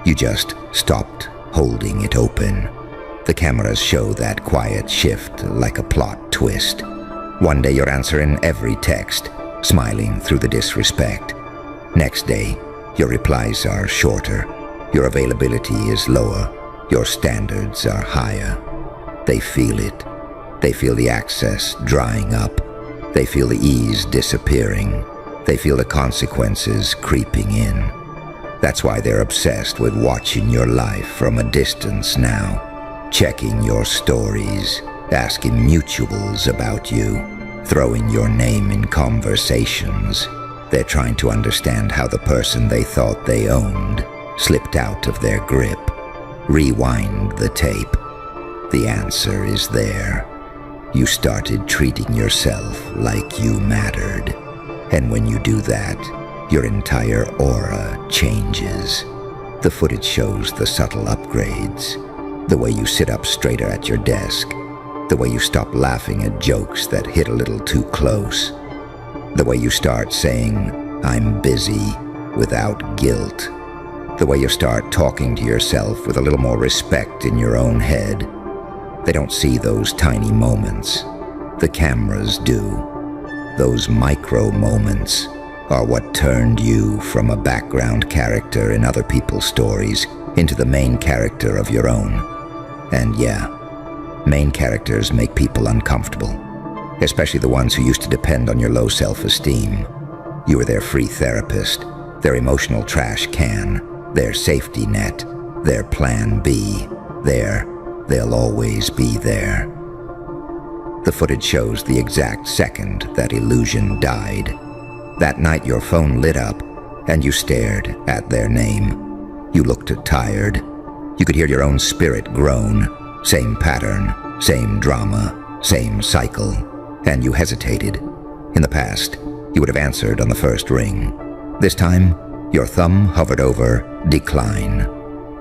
You just stopped holding it open. The cameras show that quiet shift like a plot twist. One day you're answering every text, smiling through the disrespect. Next day, your replies are shorter. Your availability is lower. Your standards are higher. They feel it. They feel the access drying up. They feel the ease disappearing. They feel the consequences creeping in. That's why they're obsessed with watching your life from a distance now, checking your stories, asking mutuals about you, throwing your name in conversations. They're trying to understand how the person they thought they owned slipped out of their grip. Rewind the tape. The answer is there. You started treating yourself like you mattered. And when you do that, your entire aura changes. The footage shows the subtle upgrades. The way you sit up straighter at your desk. The way you stop laughing at jokes that hit a little too close. The way you start saying, "I'm busy," without guilt. The way you start talking to yourself with a little more respect in your own head. They don't see those tiny moments. The cameras do. Those micro moments are what turned you from a background character in other people's stories into the main character of your own. And yeah, main characters make people uncomfortable, especially the ones who used to depend on your low self-esteem. You were their free therapist, their emotional trash can, their safety net, their plan B, they'll always be there. The footage shows the exact second that illusion died. That night your phone lit up and you stared at their name. You looked tired. You could hear your own spirit groan. Same pattern, same drama, same cycle. And you hesitated. In the past, you would have answered on the first ring. This time, your thumb hovered over decline.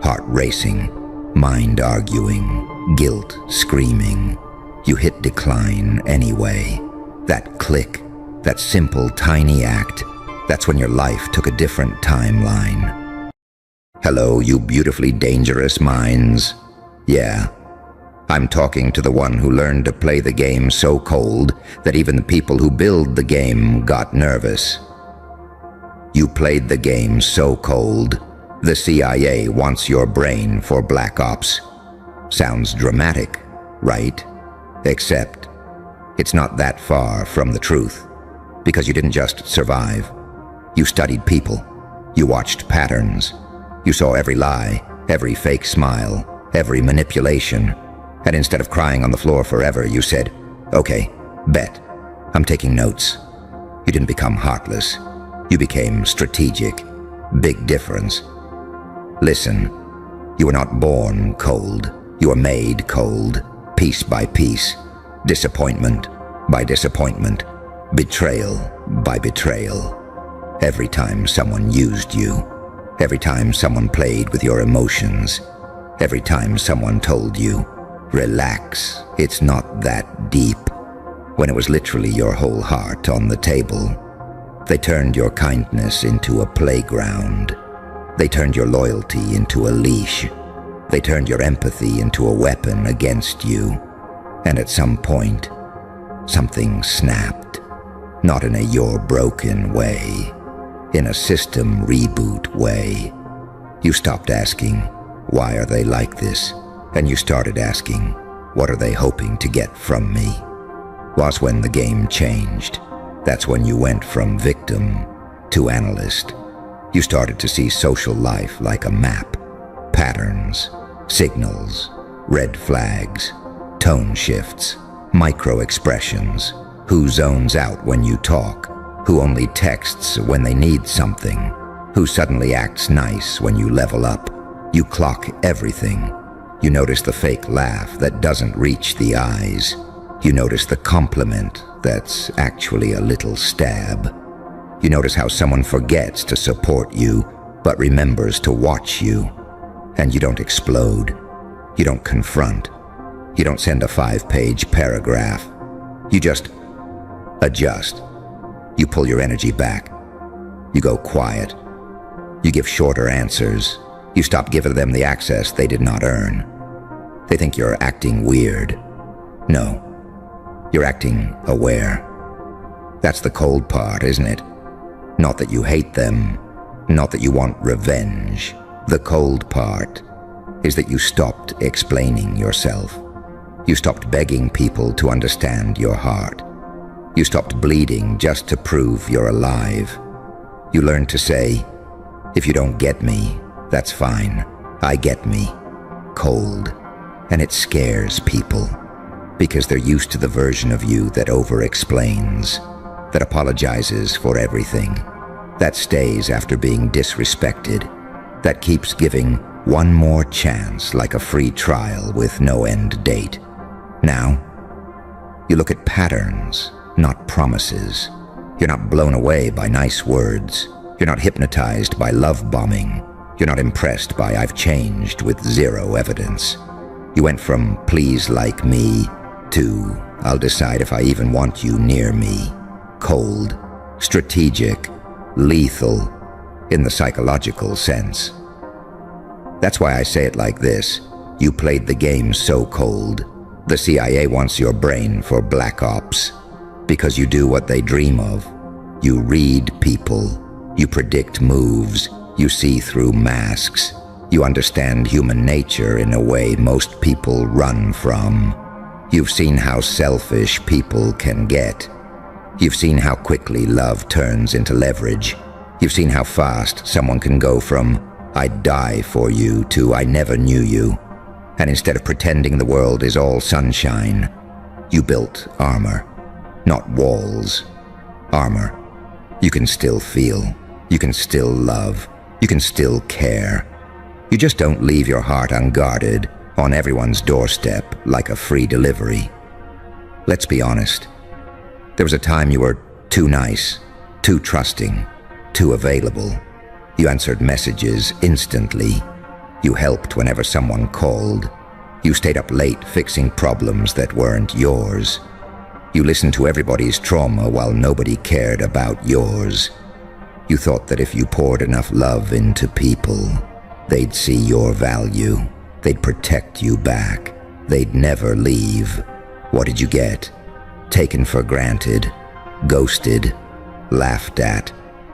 Heart racing, mind arguing, guilt screaming. You hit decline anyway. That click, that simple tiny act, that's when your life took a different timeline. Hello, you beautifully dangerous minds. Yeah, I'm talking to the one who learned to play the game so cold that even the people who build the game got nervous. You played the game so cold, the CIA wants your brain for black ops. Sounds dramatic, right? Except, it's not that far from the truth, because you didn't just survive. You studied people. You watched patterns. You saw every lie, every fake smile, every manipulation. And instead of crying on the floor forever, you said, "Okay, bet. I'm taking notes." You didn't become heartless. You became strategic. Big difference. Listen, you were not born cold. You were made cold, piece by piece, disappointment by disappointment, betrayal by betrayal. Every time someone used you, every time someone played with your emotions, every time someone told you, "Relax, it's not that deep." when it was literally your whole heart on the table. They turned your kindness into a playground. They turned your loyalty into a leash. They turned your empathy into a weapon against you. And at some point, something snapped. Not in a "you're broken" way, in a system reboot way. You stopped asking, "Why are they like this?" And you started asking, "What are they hoping to get from me?" Was when the game changed. That's when you went from victim to analyst. You started to see social life like a map. Patterns, signals, red flags, tone shifts, micro-expressions. Who zones out when you talk? Who only texts when they need something? Who suddenly acts nice when you level up? You clock everything. You notice the fake laugh that doesn't reach the eyes. You notice the compliment that's actually a little stab. You notice how someone forgets to support you, but remembers to watch you. And you don't explode. You don't confront. You don't send a 5-page paragraph. You just adjust. You pull your energy back. You go quiet. You give shorter answers. You stop giving them the access they did not earn. They think you're acting weird. No, you're acting aware. That's the cold part, isn't it? Not that you hate them, not that you want revenge. The cold part is that you stopped explaining yourself. You stopped begging people to understand your heart. You stopped bleeding just to prove you're alive. You learned to say, "If you don't get me, that's fine. I get me." Cold. And it scares people because they're used to the version of you that over-explains, that apologizes for everything, that stays after being disrespected, that keeps giving one more chance like a free trial with no end date. Now, you look at patterns, not promises. You're not blown away by nice words. You're not hypnotized by love bombing. You're not impressed by "I've changed" with zero evidence. You went from "please like me" to "I'll decide if I even want you near me." Cold, strategic, lethal, in the psychological sense. That's why I say it like this. You played the game so cold. The CIA wants your brain for black ops. Because you do what they dream of. You read people. You predict moves. You see through masks. You understand human nature in a way most people run from. You've seen how selfish people can get. You've seen how quickly love turns into leverage. You've seen how fast someone can go from "I'd die for you" to "I never knew you." And instead of pretending the world is all sunshine, you built armor, not walls. Armor. You can still feel. You can still love. You can still care. You just don't leave your heart unguarded on everyone's doorstep like a free delivery. Let's be honest. There was a time you were too nice, too trusting, too available. You answered messages instantly. You helped whenever someone called. You stayed up late fixing problems that weren't yours. You listened to everybody's trauma while nobody cared about yours. You thought that if you poured enough love into people, they'd see your value. They'd protect you back. They'd never leave. What did you get? Taken for granted, ghosted, laughed at,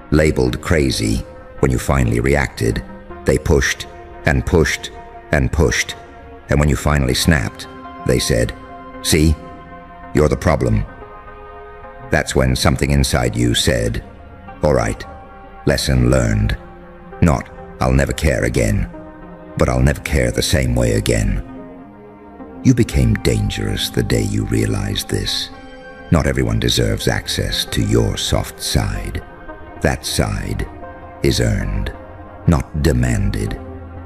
labeled crazy. When you finally reacted, they pushed and pushed and pushed. And when you finally snapped, they said, "See, you're the problem." That's when something inside you said, "All right, lesson learned." Not, "I'll never care again," but "I'll never care the same way again." You became dangerous the day you realized this. Not everyone deserves access to your soft side. That side is earned, not demanded,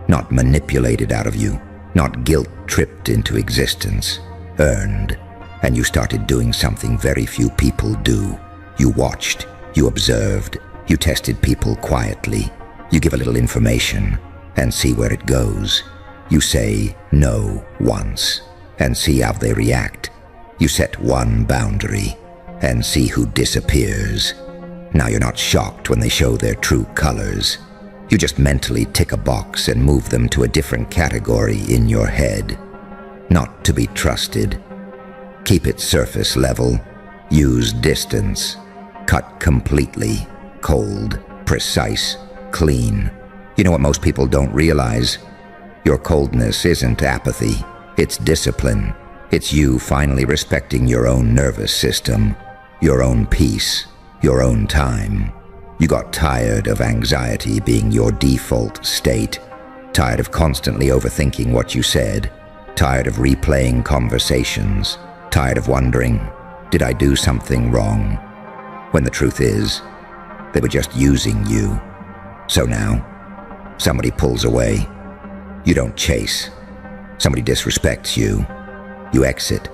not manipulated out of you, not guilt-tripped into existence. Earned. And you started doing something very few people do. You watched, you observed, you tested people quietly. You give a little information and see where it goes. You say no once and see how they react. You set one boundary and see who disappears. Now you're not shocked when they show their true colors. You just mentally tick a box and move them to a different category in your head. Not to be trusted. Keep it surface level. Use distance. Cut completely. Cold. Precise. Clean. You know what most people don't realize? Your coldness isn't apathy. It's discipline. It's you finally respecting your own nervous system, your own peace, your own time. You got tired of anxiety being your default state, tired of constantly overthinking what you said, tired of replaying conversations, tired of wondering, did I do something wrong? When the truth is, they were just using you. So now, somebody pulls away. You don't chase. Somebody disrespects you. You exit.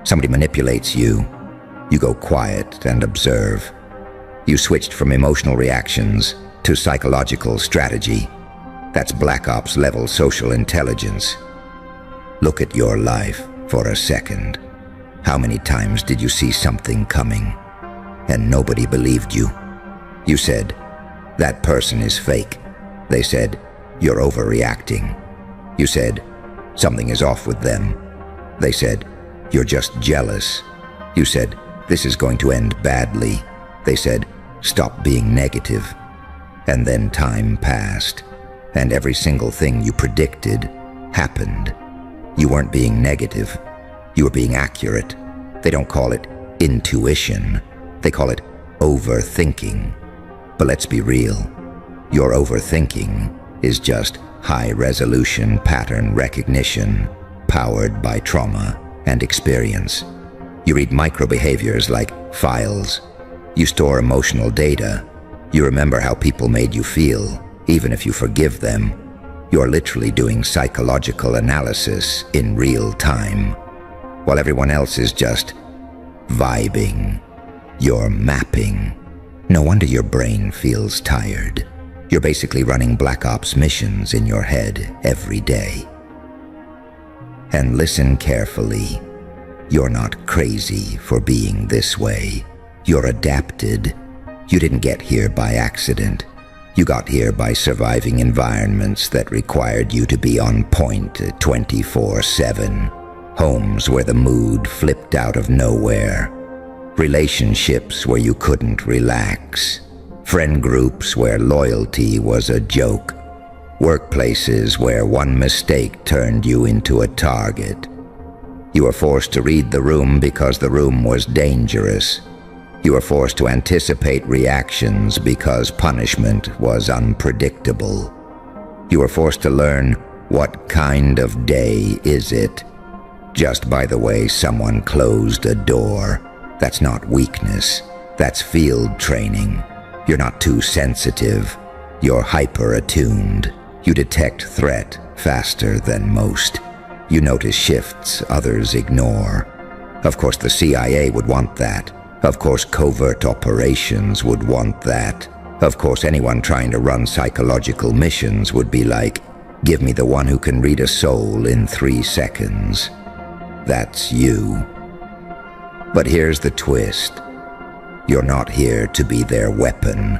Somebody manipulates you. You go quiet and observe. You switched from emotional reactions to psychological strategy. That's Black Ops level social intelligence. Look at your life for a second. How many times did you see something coming and nobody believed you? You said, that person is fake. They said, you're overreacting. You said, something is off with them. They said, you're just jealous. You said, this is going to end badly. They said, stop being negative. And then time passed, and every single thing you predicted happened. You weren't being negative. You were being accurate. They don't call it intuition. They call it overthinking. But let's be real. Your overthinking is just high-resolution pattern recognition powered by trauma and experience. You read micro-behaviors like files. You store emotional data. You remember how people made you feel, even if you forgive them. You're literally doing psychological analysis in real time, while everyone else is just vibing. You're mapping. No wonder your brain feels tired. You're basically running Black Ops missions in your head every day. And listen carefully. You're not crazy for being this way. You're adapted. You didn't get here by accident. You got here by surviving environments that required you to be on point 24/7. Homes where the mood flipped out of nowhere. Relationships where you couldn't relax. Friend groups where loyalty was a joke. Workplaces where one mistake turned you into a target. You were forced to read the room because the room was dangerous. You were forced to anticipate reactions because punishment was unpredictable. You were forced to learn what kind of day is it just by the way someone closed a door. That's not weakness. That's field training. You're not too sensitive. You're hyper-attuned. You detect threat faster than most. You notice shifts others ignore. Of course, the CIA would want that. Of course, covert operations would want that. Of course, anyone trying to run psychological missions would be like, give me the one who can read a soul in 3 seconds. That's you. But here's the twist. You're not here to be their weapon.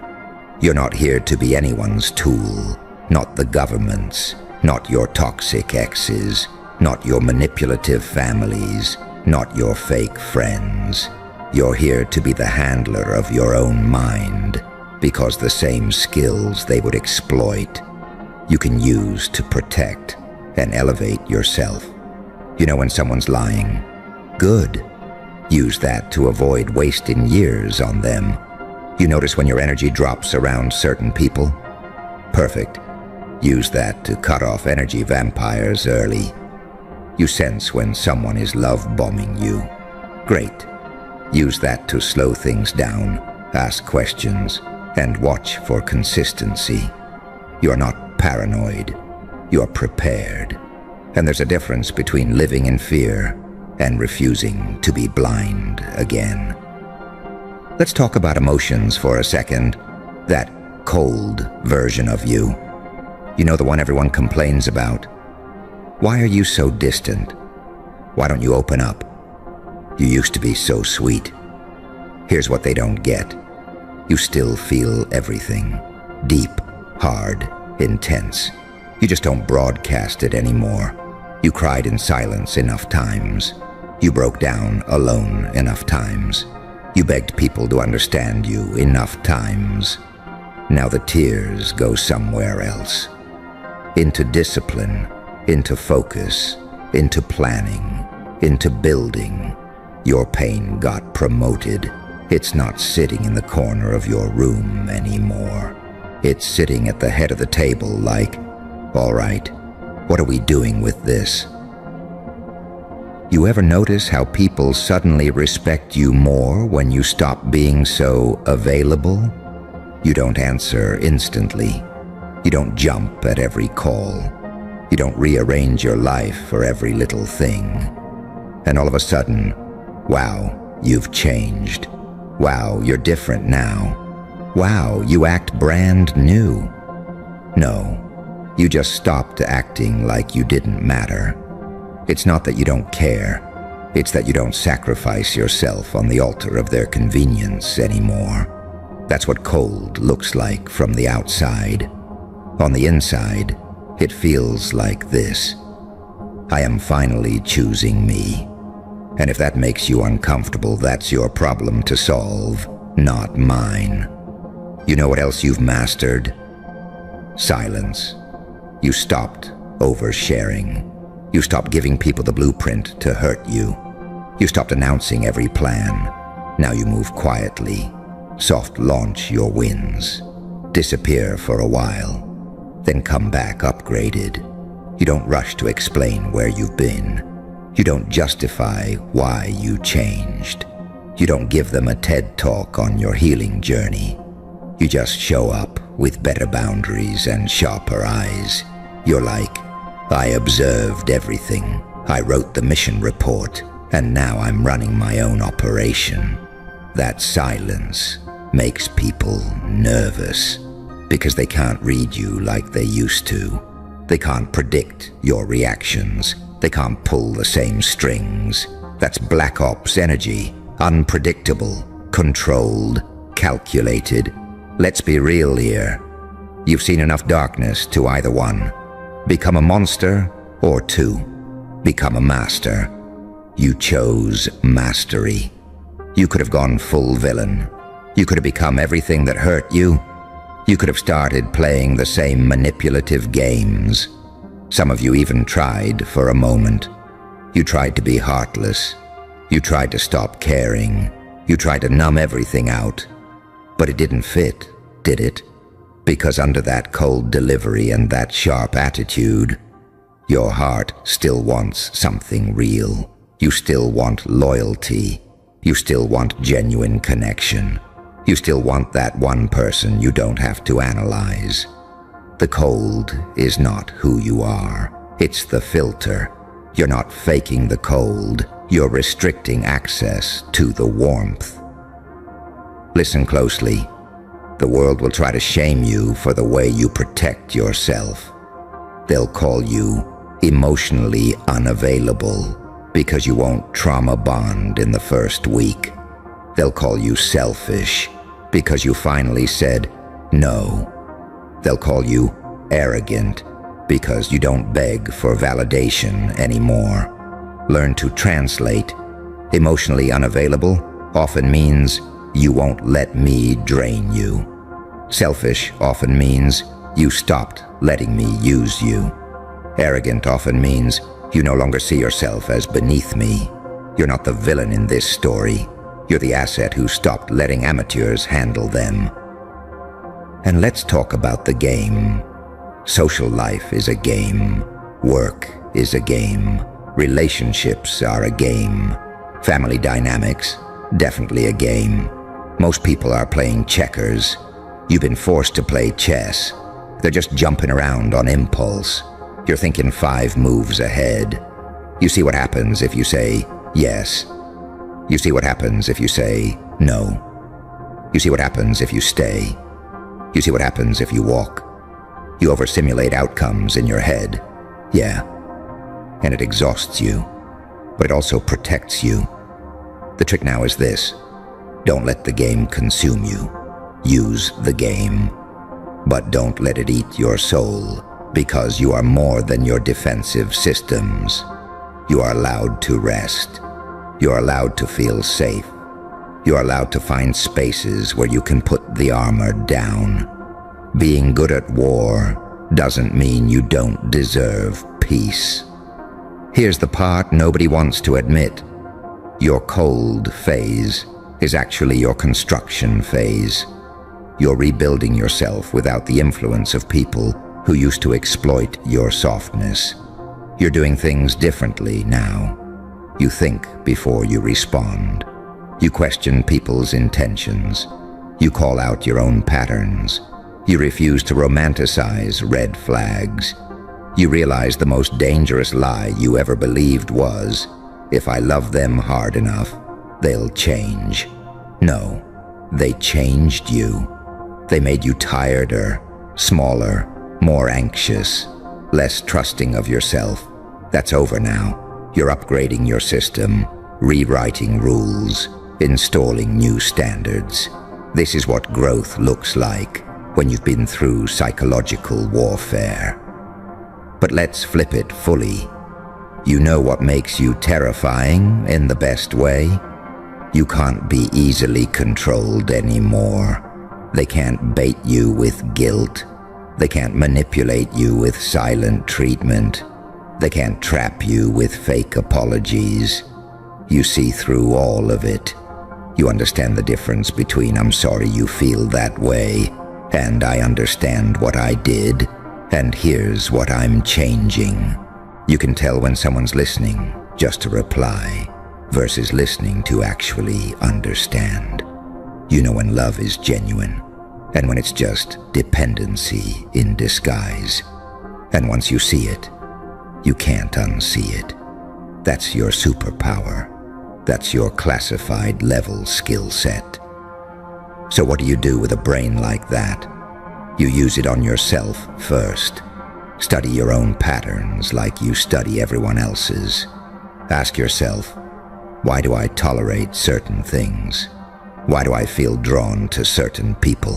You're not here to be anyone's tool. Not the government's, not your toxic exes, not your manipulative families, not your fake friends. You're here to be the handler of your own mind, because the same skills they would exploit, you can use to protect and elevate yourself. You know when someone's lying? Good. Use that to avoid wasting years on them. You notice when your energy drops around certain people? Perfect. Use that to cut off energy vampires early. You sense when someone is love-bombing you. Great. Use that to slow things down, ask questions, and watch for consistency. You're not paranoid. You're prepared. And there's a difference between living in fear and refusing to be blind again. Let's talk about emotions for a second. That cold version of you. You know, the one everyone complains about. Why are you so distant? Why don't you open up? You used to be so sweet. Here's what they don't get. You still feel everything. Deep, hard, intense. You just don't broadcast it anymore. You cried in silence enough times. You broke down alone enough times. You begged people to understand you enough times. Now the tears go somewhere else. Into discipline, into focus, into planning, into building. Your pain got promoted. It's not sitting in the corner of your room anymore. It's sitting at the head of the table like, all right, what are we doing with this? You ever notice how people suddenly respect you more when you stop being so available? You don't answer instantly. You don't jump at every call. You don't rearrange your life for every little thing. And all of a sudden, wow, you've changed. Wow, you're different now. Wow, you act brand new. No, you just stopped acting like you didn't matter. It's not that you don't care. It's that you don't sacrifice yourself on the altar of their convenience anymore. That's what cold looks like from the outside. On the inside, it feels like this. I am finally choosing me. And if that makes you uncomfortable, that's your problem to solve, not mine. You know what else you've mastered? Silence. You stopped oversharing. You stopped giving people the blueprint to hurt you. You stopped announcing every plan. Now you move quietly. Soft launch your wins. Disappear for a while. Then come back upgraded. You don't rush to explain where you've been. You don't justify why you changed. You don't give them a TED talk on your healing journey. You just show up with better boundaries and sharper eyes. You're like, I observed everything. I wrote the mission report, and now I'm running my own operation. That silence makes people nervous because they can't read you like they used to. They can't predict your reactions. They can't pull the same strings. That's Black Ops energy. Unpredictable, controlled, calculated. Let's be real here. You've seen enough darkness to either one. Become a monster, or two, become a master. You chose mastery. You could have gone full villain. You could have become everything that hurt you. You could have started playing the same manipulative games. Some of you even tried for a moment. You tried to be heartless. You tried to stop caring. You tried to numb everything out. But it didn't fit, did it? Because under that cold delivery and that sharp attitude, your heart still wants something real. You still want loyalty. You still want genuine connection. You still want that one person you don't have to analyze. The cold is not who you are. It's the filter. You're not faking the cold. You're restricting access to the warmth. Listen closely. The world will try to shame you for the way you protect yourself. They'll call you emotionally unavailable because you won't trauma bond in the first week. They'll call you selfish because you finally said no. They'll call you arrogant because you don't beg for validation anymore. Learn to translate. Emotionally unavailable often means you won't let me drain you. Selfish often means you stopped letting me use you. Arrogant often means you no longer see yourself as beneath me. You're not the villain in this story. You're the asset who stopped letting amateurs handle them. And let's talk about the game. Social life is a game. Work is a game. Relationships are a game. Family dynamics, definitely a game. Most people are playing checkers. You've been forced to play chess. They're just jumping around on impulse. You're thinking 5 moves ahead. You see what happens if you say yes. You see what happens if you say no. You see what happens if you stay. You see what happens if you walk. You oversimulate outcomes in your head. Yeah. And it exhausts you. But it also protects you. The trick now is this. Don't let the game consume you. Use the game. But don't let it eat your soul, because you are more than your defensive systems. You are allowed to rest. You are allowed to feel safe. You are allowed to find spaces where you can put the armor down. Being good at war doesn't mean you don't deserve peace. Here's the part nobody wants to admit. Your cold phase is actually your construction phase. You're rebuilding yourself without the influence of people who used to exploit your softness. You're doing things differently now. You think before you respond. You question people's intentions. You call out your own patterns. You refuse to romanticize red flags. You realize the most dangerous lie you ever believed was, if I love them hard enough, they'll change. No, they changed you. They made you tireder, smaller, more anxious, less trusting of yourself. That's over now. You're upgrading your system, rewriting rules, installing new standards. This is what growth looks like when you've been through psychological warfare. But let's flip it fully. You know what makes you terrifying in the best way? You can't be easily controlled anymore. They can't bait you with guilt. They can't manipulate you with silent treatment. They can't trap you with fake apologies. You see through all of it. You understand the difference between "I'm sorry you feel that way" and "I understand what I did, and here's what I'm changing." You can tell when someone's listening just to reply versus listening to actually understand. You know when love is genuine and when it's just dependency in disguise. And once you see it, you can't unsee it. That's your superpower. That's your classified level skill set. So what do you do with a brain like that? You use it on yourself first. Study your own patterns like you study everyone else's. Ask yourself, why do I tolerate certain things? Why do I feel drawn to certain people?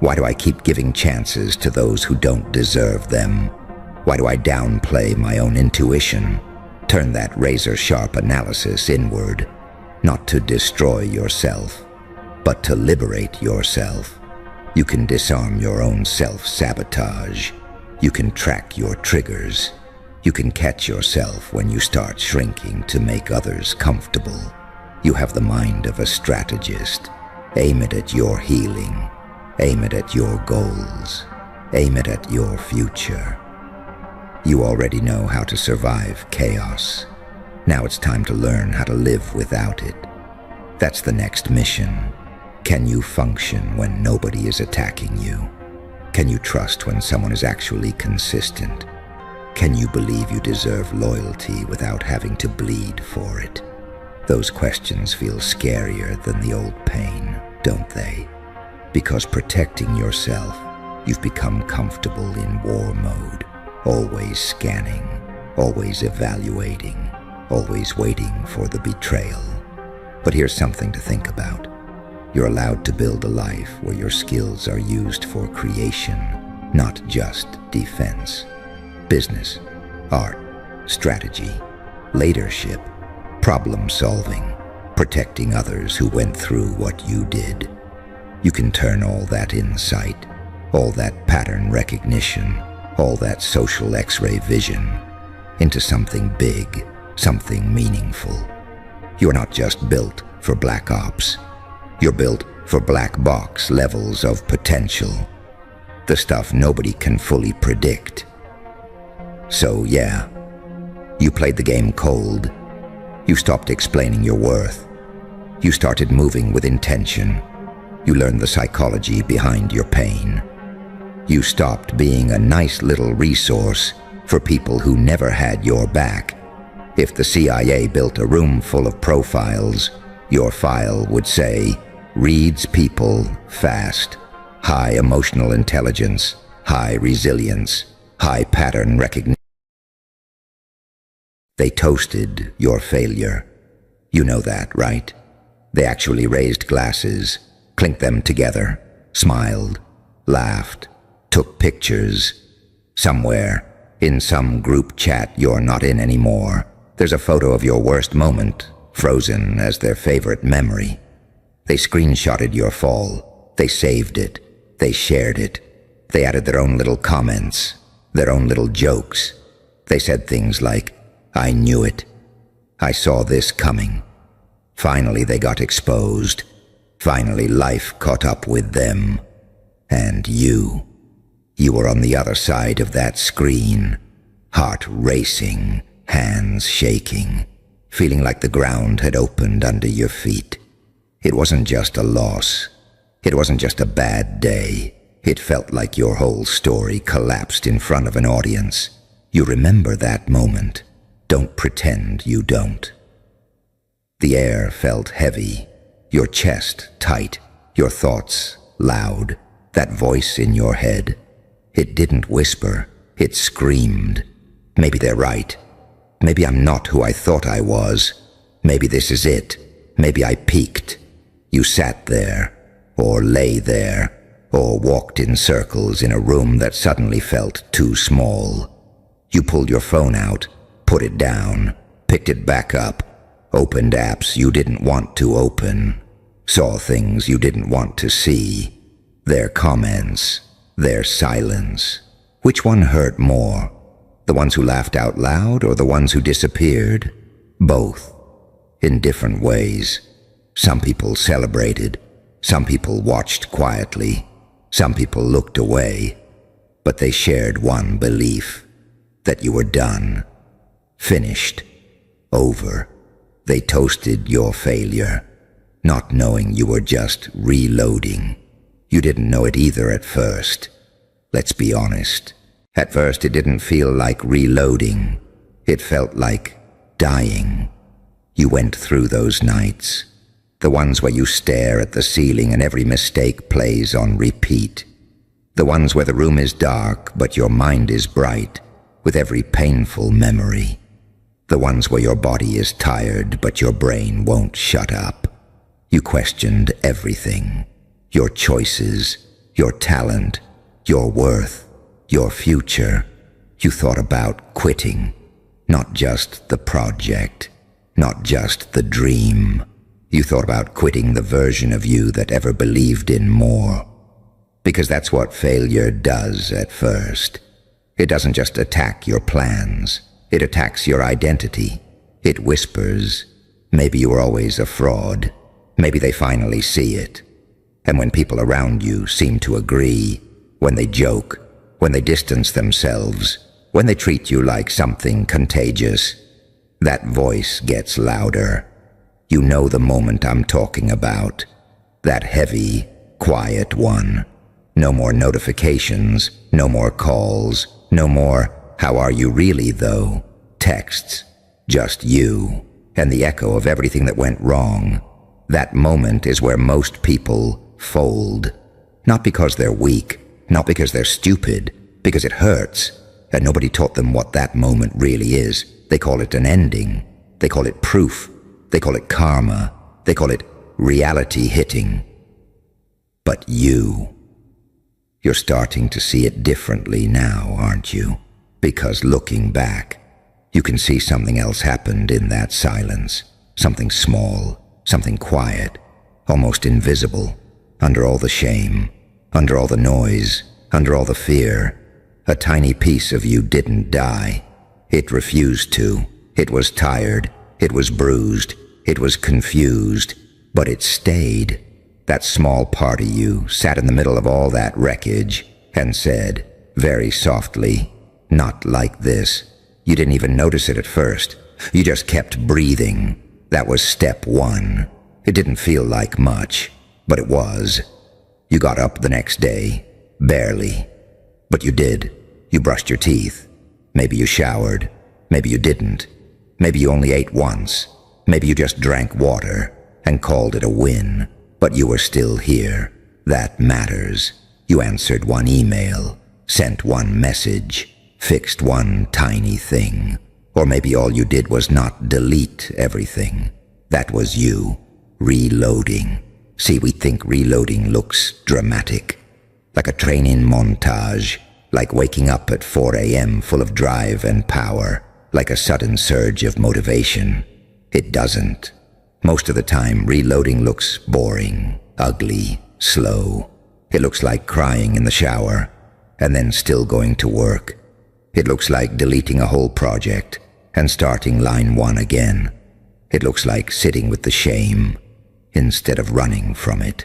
Why do I keep giving chances to those who don't deserve them? Why do I downplay my own intuition? Turn that razor-sharp analysis inward, not to destroy yourself, but to liberate yourself. You can disarm your own self-sabotage. You can track your triggers. You can catch yourself when you start shrinking to make others comfortable. You have the mind of a strategist. Aim it at your healing. Aim it at your goals. Aim it at your future. You already know how to survive chaos. Now it's time to learn how to live without it. That's the next mission. Can you function when nobody is attacking you? Can you trust when someone is actually consistent? Can you believe you deserve loyalty without having to bleed for it? Those questions feel scarier than the old pain, don't they? Because protecting yourself, you've become comfortable in war mode, always scanning, always evaluating, always waiting for the betrayal. But here's something to think about. You're allowed to build a life where your skills are used for creation, not just defense. Business, art, strategy, leadership, problem solving, protecting others who went through what you did. You can turn all that insight, all that pattern recognition, all that social X-ray vision into something big, something meaningful. You're not just built for black ops. You're built for black box levels of potential, the stuff nobody can fully predict. So yeah, you played the game cold. You stopped explaining your worth. You started moving with intention. You learned the psychology behind your pain. You stopped being a nice little resource for people who never had your back. If the CIA built a room full of profiles, your file would say, reads people fast, high emotional intelligence, high resilience, high pattern recognition. They toasted your failure. You know that, right? They actually raised glasses, clinked them together, smiled, laughed, took pictures. Somewhere, in some group chat you're not in anymore, there's a photo of your worst moment, frozen as their favorite memory. They screenshotted your fall. They saved it. They shared it. They added their own little comments, their own little jokes. They said things like, "I knew it. I saw this coming." Finally they got exposed. Finally life caught up with them. And you were on the other side of that screen, heart racing, hands shaking, feeling like the ground had opened under your feet. It wasn't just a loss. It wasn't just a bad day. It felt like your whole story collapsed in front of an audience. You remember that moment. Don't pretend you don't. The air felt heavy, your chest tight, your thoughts loud, that voice in your head. It didn't whisper, it screamed. Maybe they're right. Maybe I'm not who I thought I was. Maybe this is it. Maybe I peaked. You sat there, or lay there, or walked in circles in a room that suddenly felt too small. You pulled your phone out, put it down, picked it back up, opened apps you didn't want to open, saw things you didn't want to see, their comments, their silence. Which one hurt more? The ones who laughed out loud or the ones who disappeared? Both, in different ways. Some people celebrated, some people watched quietly, some people looked away, but they shared one belief, that you were done, finished, over. They toasted your failure, not knowing you were just reloading. You didn't know it either at first. Let's be honest. At first it didn't feel like reloading. It felt like dying. You went through those nights, the ones where you stare at the ceiling and every mistake plays on repeat. The ones where the room is dark but your mind is bright with every painful memory. The ones where your body is tired but your brain won't shut up. You questioned everything. Your choices, your talent, your worth, your future. You thought about quitting. Not just the project, not just the dream. You thought about quitting the version of you that ever believed in more. Because that's what failure does at first. It doesn't just attack your plans. It attacks your identity. It whispers, maybe you were always a fraud. Maybe they finally see it. And when people around you seem to agree, when they joke, when they distance themselves, when they treat you like something contagious, that voice gets louder. You know the moment I'm talking about. That heavy, quiet one. No more notifications, no more calls, no more, "How are you really though?" texts. Just you, and the echo of everything that went wrong. That moment is where most people fold. Not because they're weak, not because they're stupid, because it hurts. And nobody taught them what that moment really is. They call it an ending. They call it proof. They call it karma. They call it reality hitting. But you're starting to see it differently now, aren't you? Because looking back, you can see something else happened in that silence. Something small, something quiet, almost invisible, under all the shame, under all the noise, under all the fear. A tiny piece of you didn't die. It refused to. It was tired. It was bruised. It was confused. But it stayed. That small part of you sat in the middle of all that wreckage and said, very softly, "Not like this." You didn't even notice it at first. You just kept breathing. That was step one. It didn't feel like much, but it was. You got up the next day, barely. But you did. You brushed your teeth. Maybe you showered. Maybe you didn't. Maybe you only ate once. Maybe you just drank water and called it a win. But you were still here. That matters. You answered one email, sent one message, fixed one tiny thing. Or maybe all you did was not delete everything. That was you. reloading. See, we think reloading looks dramatic, like a training montage, like waking up at 4 a.m. full of drive and power, like a sudden surge of motivation. It doesn't. Most of the time, reloading looks boring, ugly, slow. It looks like crying in the shower, and then still going to work. It looks like deleting a whole project and starting line 1 again. It looks like sitting with the shame instead of running from it.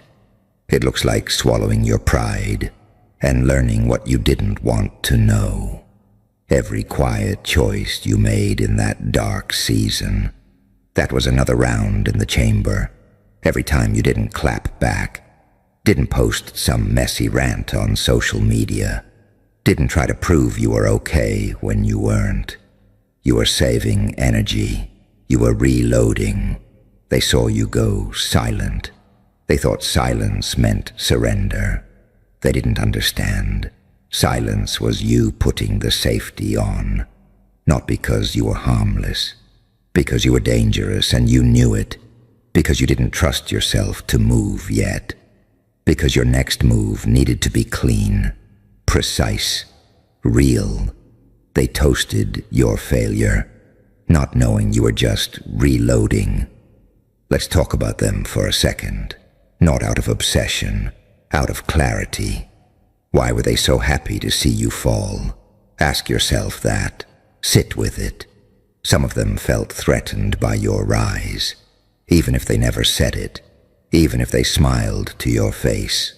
It looks like swallowing your pride and learning what you didn't want to know. Every quiet choice you made in that dark season, that was another round in the chamber. Every time you didn't clap back, didn't post some messy rant on social media, didn't try to prove you were okay when you weren't. You were saving energy. You were reloading. They saw you go silent. They thought silence meant surrender. They didn't understand. Silence was you putting the safety on, not because you were harmless, because you were dangerous and you knew it, because you didn't trust yourself to move yet, because your next move needed to be clean, precise, real. They toasted your failure, not knowing you were just reloading. Let's talk about them for a second, not out of obsession, out of clarity. Why were they so happy to see you fall? Ask yourself that. Sit with it. Some of them felt threatened by your rise, even if they never said it, even if they smiled to your face.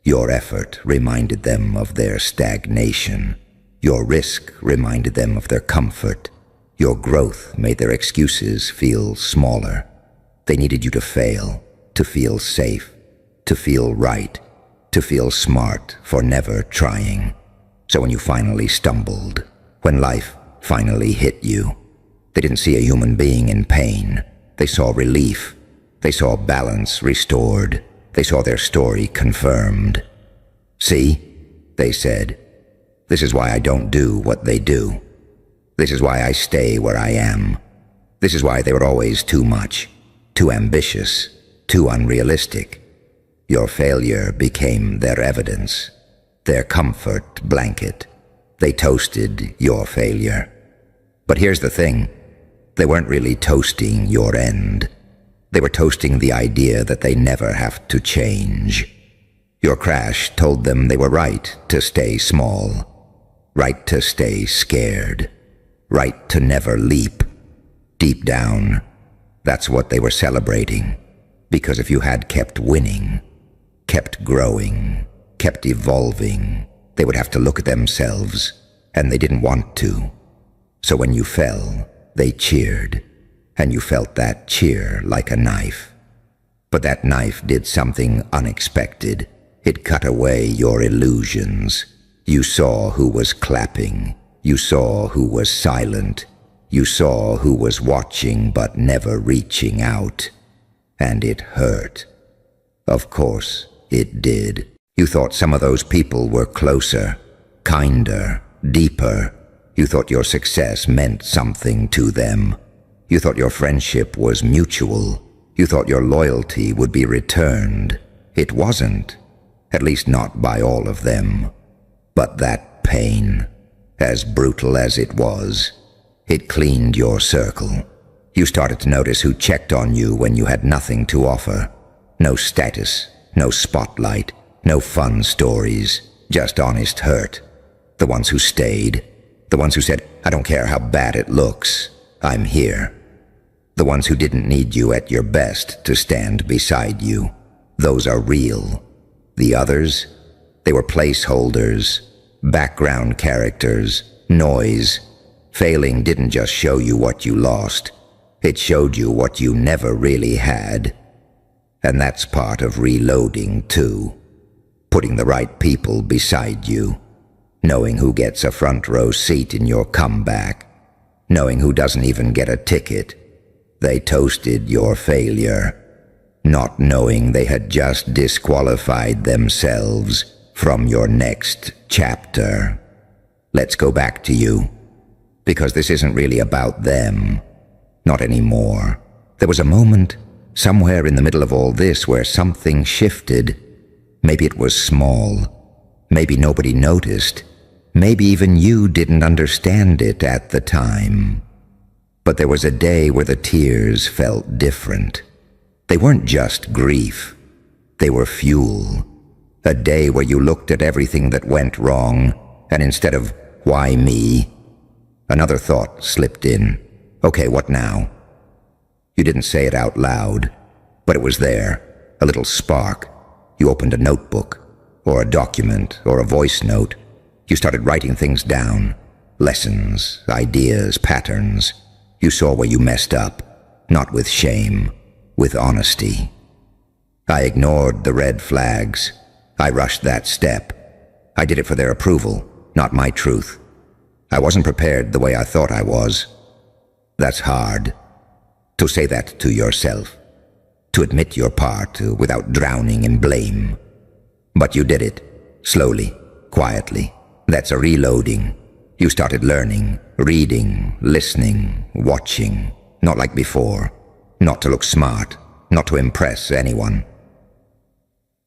Your effort reminded them of their stagnation. Your risk reminded them of their comfort. Your growth made their excuses feel smaller. They needed you to fail, to feel safe, to feel right, to feel smart for never trying. So when you finally stumbled, when life finally hit you, they didn't see a human being in pain. They saw relief. They saw balance restored. They saw their story confirmed. See, they said, this is why I don't do what they do. This is why I stay where I am. This is why they were always too much, too ambitious, too unrealistic. Your failure became their evidence, their comfort blanket. They toasted your failure. But here's the thing, they weren't really toasting your end. They were toasting the idea that they never have to change. Your crash told them they were right to stay small, right to stay scared, right to never leap. Deep down, that's what they were celebrating. Because if you had kept winning, kept growing, kept evolving, they would have to look at themselves, and they didn't want to. So when you fell, they cheered, and you felt that cheer like a knife. But that knife did something unexpected. It cut away your illusions. You saw who was clapping. You saw who was silent. You saw who was watching but never reaching out. And it hurt. Of course, it did. You thought some of those people were closer, kinder, deeper. You thought your success meant something to them. You thought your friendship was mutual. You thought your loyalty would be returned. It wasn't, at least not by all of them. But that pain, as brutal as it was, it cleaned your circle. You started to notice who checked on you when you had nothing to offer. No status, no spotlight, no fun stories, just honest hurt. The ones who stayed. The ones who said, I don't care how bad it looks, I'm here. The ones who didn't need you at your best to stand beside you. Those are real. The others, they were placeholders, background characters, noise. Failing didn't just show you what you lost. It showed you what you never really had. And that's part of reloading too. Putting the right people beside you. Knowing who gets a front row seat in your comeback. Knowing who doesn't even get a ticket. They toasted your failure, not knowing they had just disqualified themselves from your next chapter. Let's go back to you, because this isn't really about them. Not anymore. There was a moment somewhere in the middle of all this where something shifted. Maybe it was small. Maybe nobody noticed. Maybe even you didn't understand it at the time. But there was a day where the tears felt different. They weren't just grief. They were fuel. A day where you looked at everything that went wrong, and instead of, "Why me?" another thought slipped in. "Okay, what now?" You didn't say it out loud, but it was there, a little spark. You opened a notebook, or a document, or a voice note. You started writing things down, lessons, ideas, patterns. You saw where you messed up, not with shame, with honesty. I ignored the red flags. I rushed that step. I did it for their approval, not my truth. I wasn't prepared the way I thought I was. That's hard. To say that to yourself. To admit your part without drowning in blame. But you did it, slowly, quietly. That's a reloading. You started learning, reading, listening, watching, not like before. Not to look smart, not to impress anyone.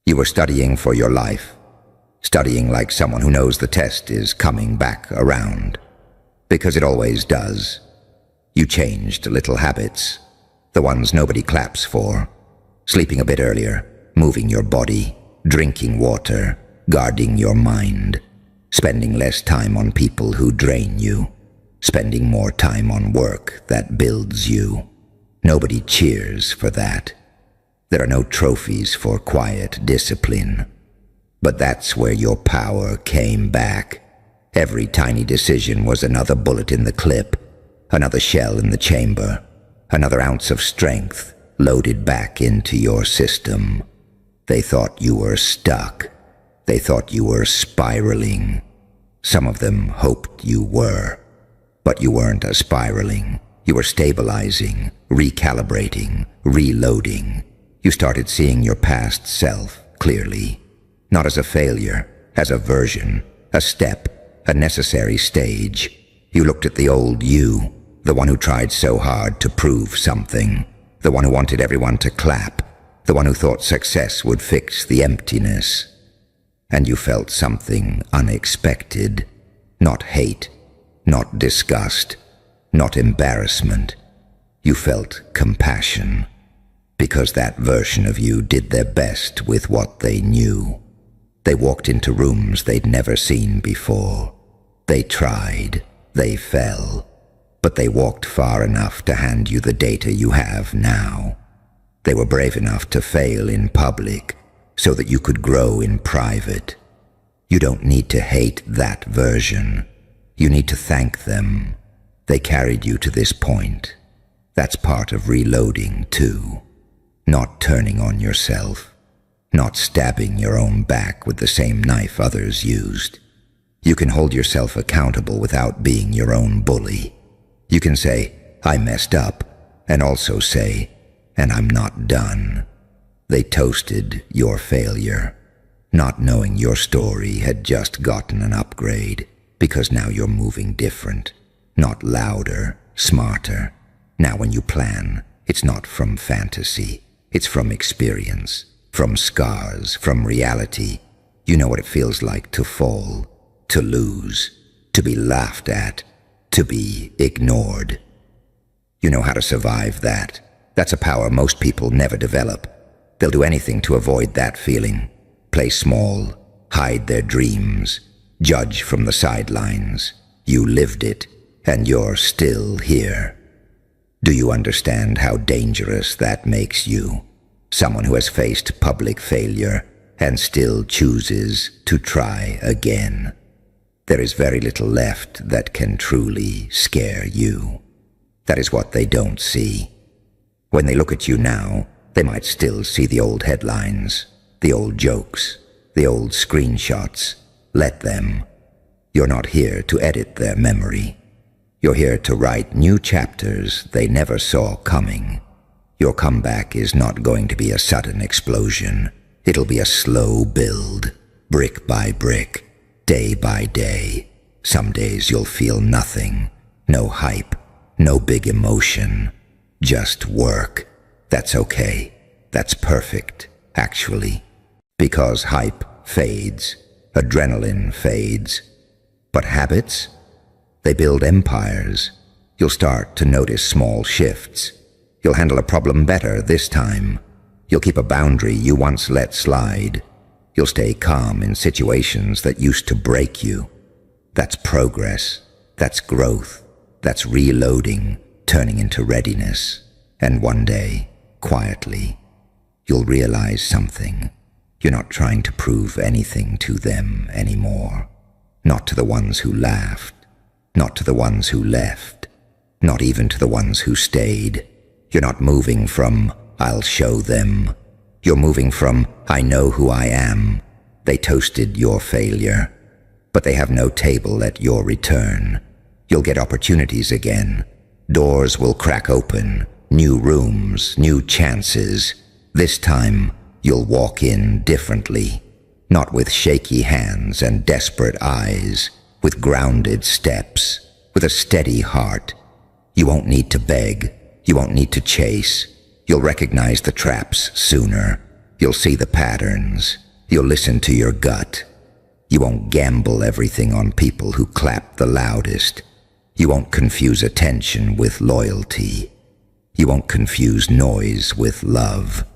You were studying for your life, studying like someone who knows the test is coming back around. Because it always does. You changed little habits, the ones nobody claps for. Sleeping a bit earlier, moving your body, drinking water, guarding your mind, spending less time on people who drain you, spending more time on work that builds you. Nobody cheers for that. There are no trophies for quiet discipline. But that's where your power came back. Every tiny decision was another bullet in the clip, another shell in the chamber, another ounce of strength loaded back into your system. They thought you were stuck. They thought you were spiraling. Some of them hoped you were. But you weren't a spiraling. You were stabilizing, recalibrating, reloading. You started seeing your past self clearly, not as a failure, as a version, a step, a necessary stage. You looked at the old you, the one who tried so hard to prove something, the one who wanted everyone to clap, the one who thought success would fix the emptiness. And you felt something unexpected, not hate, not disgust, not embarrassment. You felt compassion. Because that version of you did their best with what they knew. They walked into rooms they'd never seen before. They tried, they fell, but they walked far enough to hand you the data you have now. They were brave enough to fail in public so that you could grow in private. You don't need to hate that version. You need to thank them. They carried you to this point. That's part of reloading, too. Not turning on yourself, not stabbing your own back with the same knife others used. You can hold yourself accountable without being your own bully. You can say, "I messed up," and also say, "And I'm not done." They toasted your failure, not knowing your story had just gotten an upgrade, because now you're moving different, not louder, smarter. Now when you plan, it's not from fantasy. It's from experience, from scars, from reality. You know what it feels like to fall, to lose, to be laughed at, to be ignored. You know how to survive that. That's a power most people never develop. They'll do anything to avoid that feeling. Play small, hide their dreams, judge from the sidelines. You lived it, and you're still here. Do you understand how dangerous that makes you? Someone who has faced public failure and still chooses to try again. There is very little left that can truly scare you. That is what they don't see. When they look at you now, they might still see the old headlines, the old jokes, the old screenshots. Let them. You're not here to edit their memory. You're here to write new chapters they never saw coming. Your comeback is not going to be a sudden explosion. It'll be a slow build, brick by brick, day by day. Some days you'll feel nothing, no hype, no big emotion, just work. That's okay. That's perfect, actually. Because hype fades, adrenaline fades. But habits? They build empires. You'll start to notice small shifts. You'll handle a problem better this time. You'll keep a boundary you once let slide. You'll stay calm in situations that used to break you. That's progress. That's growth. That's reloading, turning into readiness. And one day, quietly, you'll realize something. You're not trying to prove anything to them anymore. Not to the ones who laughed. Not to the ones who left. Not even to the ones who stayed. You're not moving from, I'll show them. You're moving from, I know who I am. They toasted your failure, but they have no table at your return. You'll get opportunities again. Doors will crack open, new rooms, new chances. This time, you'll walk in differently, not with shaky hands and desperate eyes, with grounded steps, with a steady heart. You won't need to beg. You won't need to chase. You'll recognize the traps sooner. You'll see the patterns. You'll listen to your gut. You won't gamble everything on people who clap the loudest. You won't confuse attention with loyalty. You won't confuse noise with love.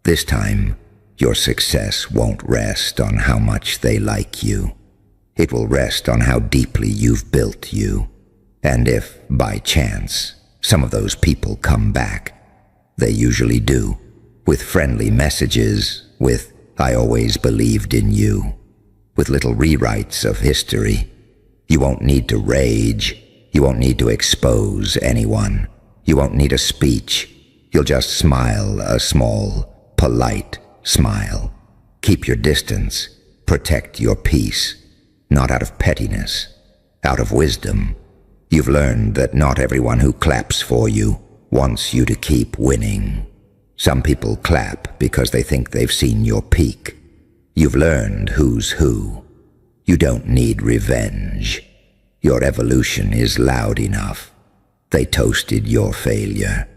This time, your success won't rest on how much they like you. It will rest on how deeply you've built you. And if, by chance, some of those people come back, they usually do, with friendly messages, with I always believed in you, with little rewrites of history. You won't need to rage. You won't need to expose anyone. You won't need a speech. You'll just smile a small, polite smile. Keep your distance. Protect your peace. Not out of pettiness, out of wisdom. You've learned that not everyone who claps for you wants you to keep winning. Some people clap because they think they've seen your peak. You've learned who's who. You don't need revenge. Your evolution is loud enough. They toasted your failure.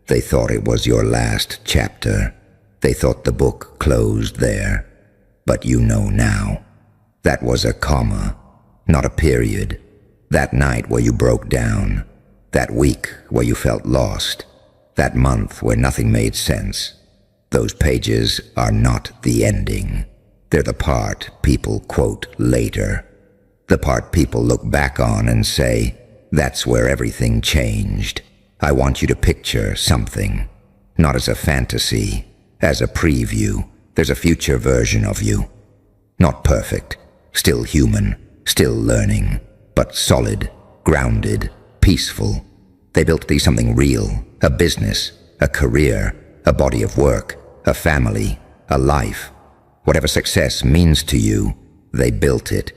They thought it was your last chapter. They thought the book closed there. But you know now. That was a comma, not a period. That night where you broke down. That week where you felt lost. That month where nothing made sense. Those pages are not the ending. They're the part people quote later. The part people look back on and say, that's where everything changed. I want you to picture something. Not as a fantasy, as a preview. There's a future version of you. Not perfect, still human, still learning, but solid, grounded, peaceful. They built to be something real, a business, a career, a body of work, a family, a life. Whatever success means to you, they built it.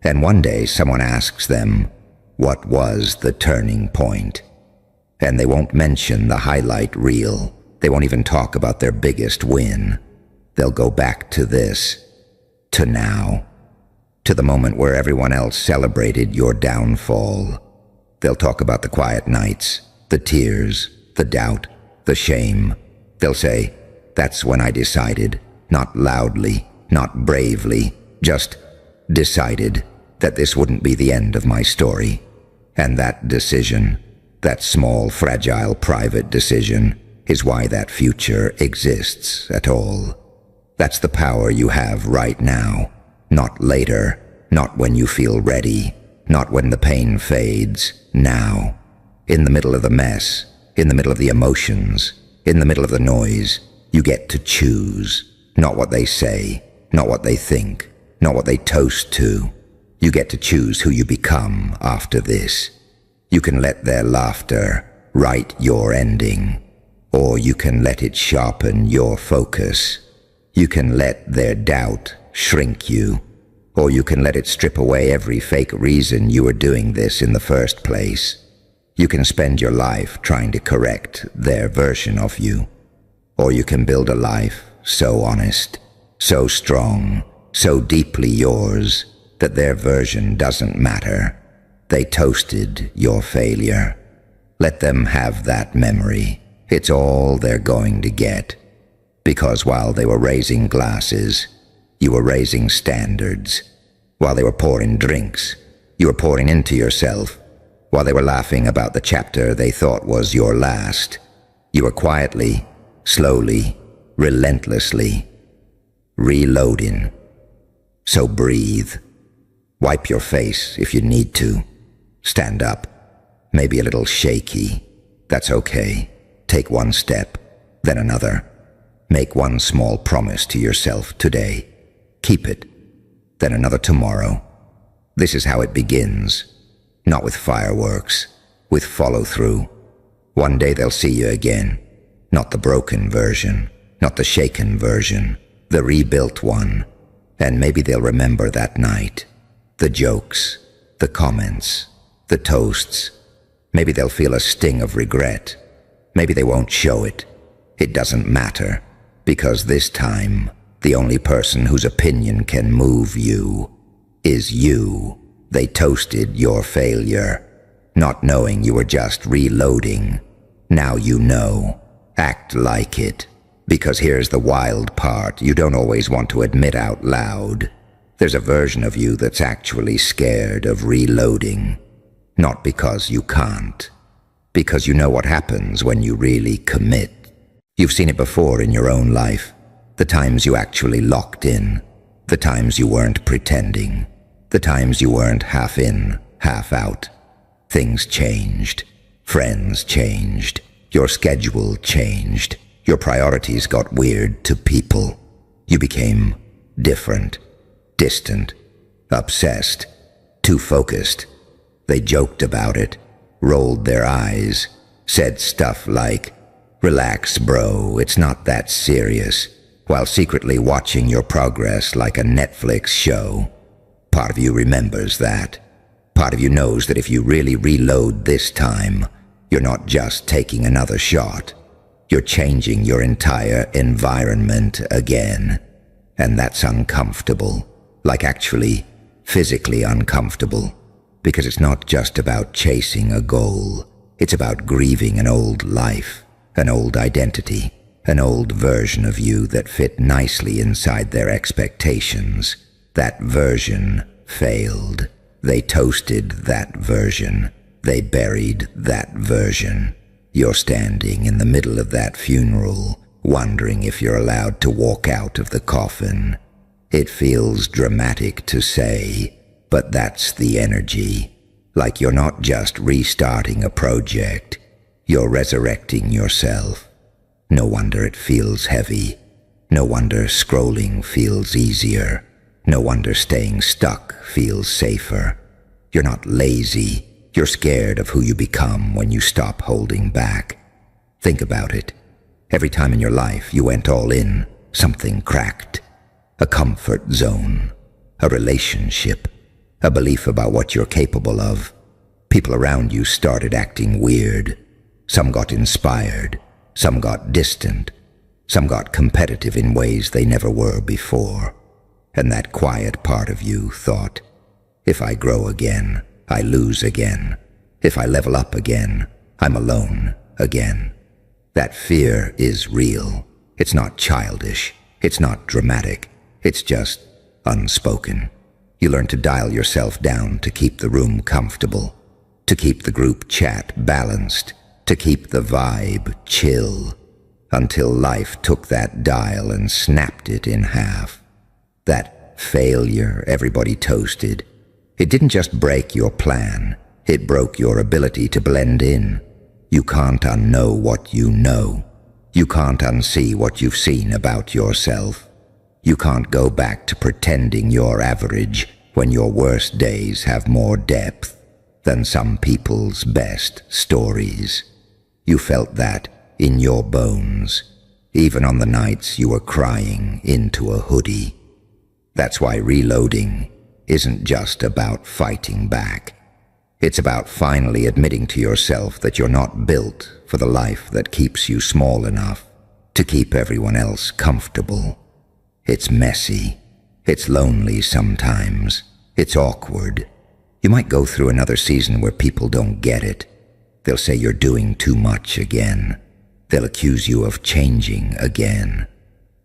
And one day someone asks them, what was the turning point? And they won't mention the highlight reel. They won't even talk about their biggest win. They'll go back to this, to now, to the moment where everyone else celebrated your downfall. They'll talk about the quiet nights, the tears, the doubt, the shame. They'll say, that's when I decided, not loudly, not bravely, just decided that this wouldn't be the end of my story. And that decision, that small, fragile, private decision, is why that future exists at all. That's the power you have right now, not later, not when you feel ready, not when the pain fades, now. In the middle of the mess, in the middle of the emotions, in the middle of the noise, you get to choose, not what they say, not what they think, not what they toast to. You get to choose who you become after this. You can let their laughter write your ending, or you can let it sharpen your focus. You can let their doubt shrink you, or you can let it strip away every fake reason you were doing this in the first place. You can spend your life trying to correct their version of you, or you can build a life so honest, so strong, so deeply yours, that their version doesn't matter. They toasted your failure. Let them have that memory, It's all they're going to get. Because while they were raising glasses, you were raising standards. While they were pouring drinks, you were pouring into yourself. While they were laughing about the chapter they thought was your last, you were quietly, slowly, relentlessly reloading. So breathe. Wipe your face if you need to. Stand up. Maybe a little shaky. That's okay. Take one step, then another. Make one small promise to yourself today. Keep it. Then another tomorrow. This is how it begins. Not with fireworks, with follow-through. One day they'll see you again. Not the broken version, not the shaken version, the rebuilt one. And maybe they'll remember that night. The jokes, the comments, the toasts. Maybe they'll feel a sting of regret. Maybe they won't show it. It doesn't matter, because this time, the only person whose opinion can move you is you. They toasted your failure, not knowing you were just reloading. Now you know. Act like it. Because here's the wild part you don't always want to admit out loud. There's a version of you that's actually scared of reloading. Not because you can't. Because you know what happens when you really commit. You've seen it before in your own life. The times you actually locked in. The times you weren't pretending. The times you weren't half in, half out. Things changed. Friends changed. Your schedule changed. Your priorities got weird to people. You became different, distant, obsessed, too focused. They joked about it, rolled their eyes, said stuff like, "Relax, bro, it's not that serious," while secretly watching your progress like a Netflix show. Part of you remembers that. Part of you knows that if you really reload this time, you're not just taking another shot. You're changing your entire environment again. And that's uncomfortable. Like actually, physically uncomfortable. Because it's not just about chasing a goal. It's about grieving an old life, an old identity, an old version of you that fit nicely inside their expectations. That version failed. They toasted that version. They buried that version. You're standing in the middle of that funeral, wondering if you're allowed to walk out of the coffin. It feels dramatic to say, but that's the energy. Like you're not just restarting a project, you're resurrecting yourself. No wonder it feels heavy. No wonder scrolling feels easier. No wonder staying stuck feels safer. You're not lazy. You're scared of who you become when you stop holding back. Think about it. Every time in your life you went all in, something cracked. A comfort zone, a relationship, a belief about what you're capable of. People around you started acting weird. Some got inspired. Some got distant. Some got competitive in ways they never were before. And that quiet part of you thought, if I grow again, I lose again. If I level up again, I'm alone again. That fear is real. It's not childish. It's not dramatic. It's just unspoken. You learn to dial yourself down to keep the room comfortable, to keep the group chat balanced, to keep the vibe chill, until life took that dial and snapped it in half. That failure everybody toasted, it didn't just break your plan, it broke your ability to blend in. You can't unknow what you know. You can't unsee what you've seen about yourself. You can't go back to pretending you're average when your worst days have more depth than some people's best stories. You felt that in your bones, even on the nights you were crying into a hoodie. That's why reloading isn't just about fighting back. It's about finally admitting to yourself that you're not built for the life that keeps you small enough to keep everyone else comfortable. It's messy. It's lonely sometimes. It's awkward. You might go through another season where people don't get it. They'll say you're doing too much again. they'll accuse you of changing again.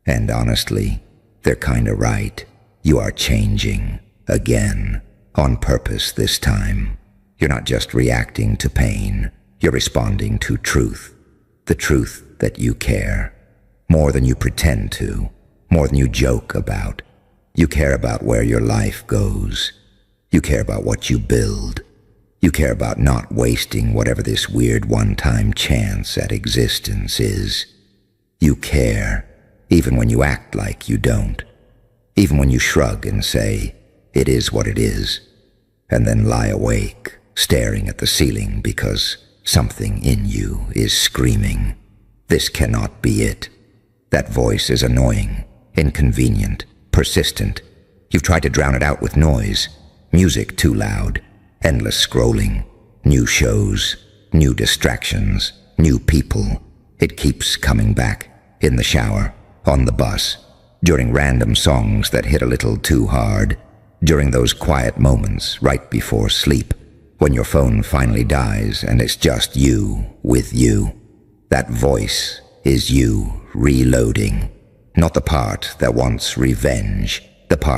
And honestly, they're kinda right. You are changing again, on purpose this time. You're not just reacting to pain, you're responding to truth. The truth that you care. More than you pretend to, more than you joke about. You care about where your life goes. You care about what you build. You care about not wasting whatever this weird one-time chance at existence is. You care, even when you act like you don't. Even when you shrug and say, it is what it is, and then lie awake, staring at the ceiling because something in you is screaming, this cannot be it. That voice is annoying, inconvenient, persistent. You've tried to drown it out with noise, music too loud, endless scrolling, new shows, new distractions, new people. It keeps coming back, in the shower, on the bus, during random songs that hit a little too hard, during those quiet moments right before sleep, when your phone finally dies and it's just you with you. That voice is you reloading, not the part that wants revenge, the part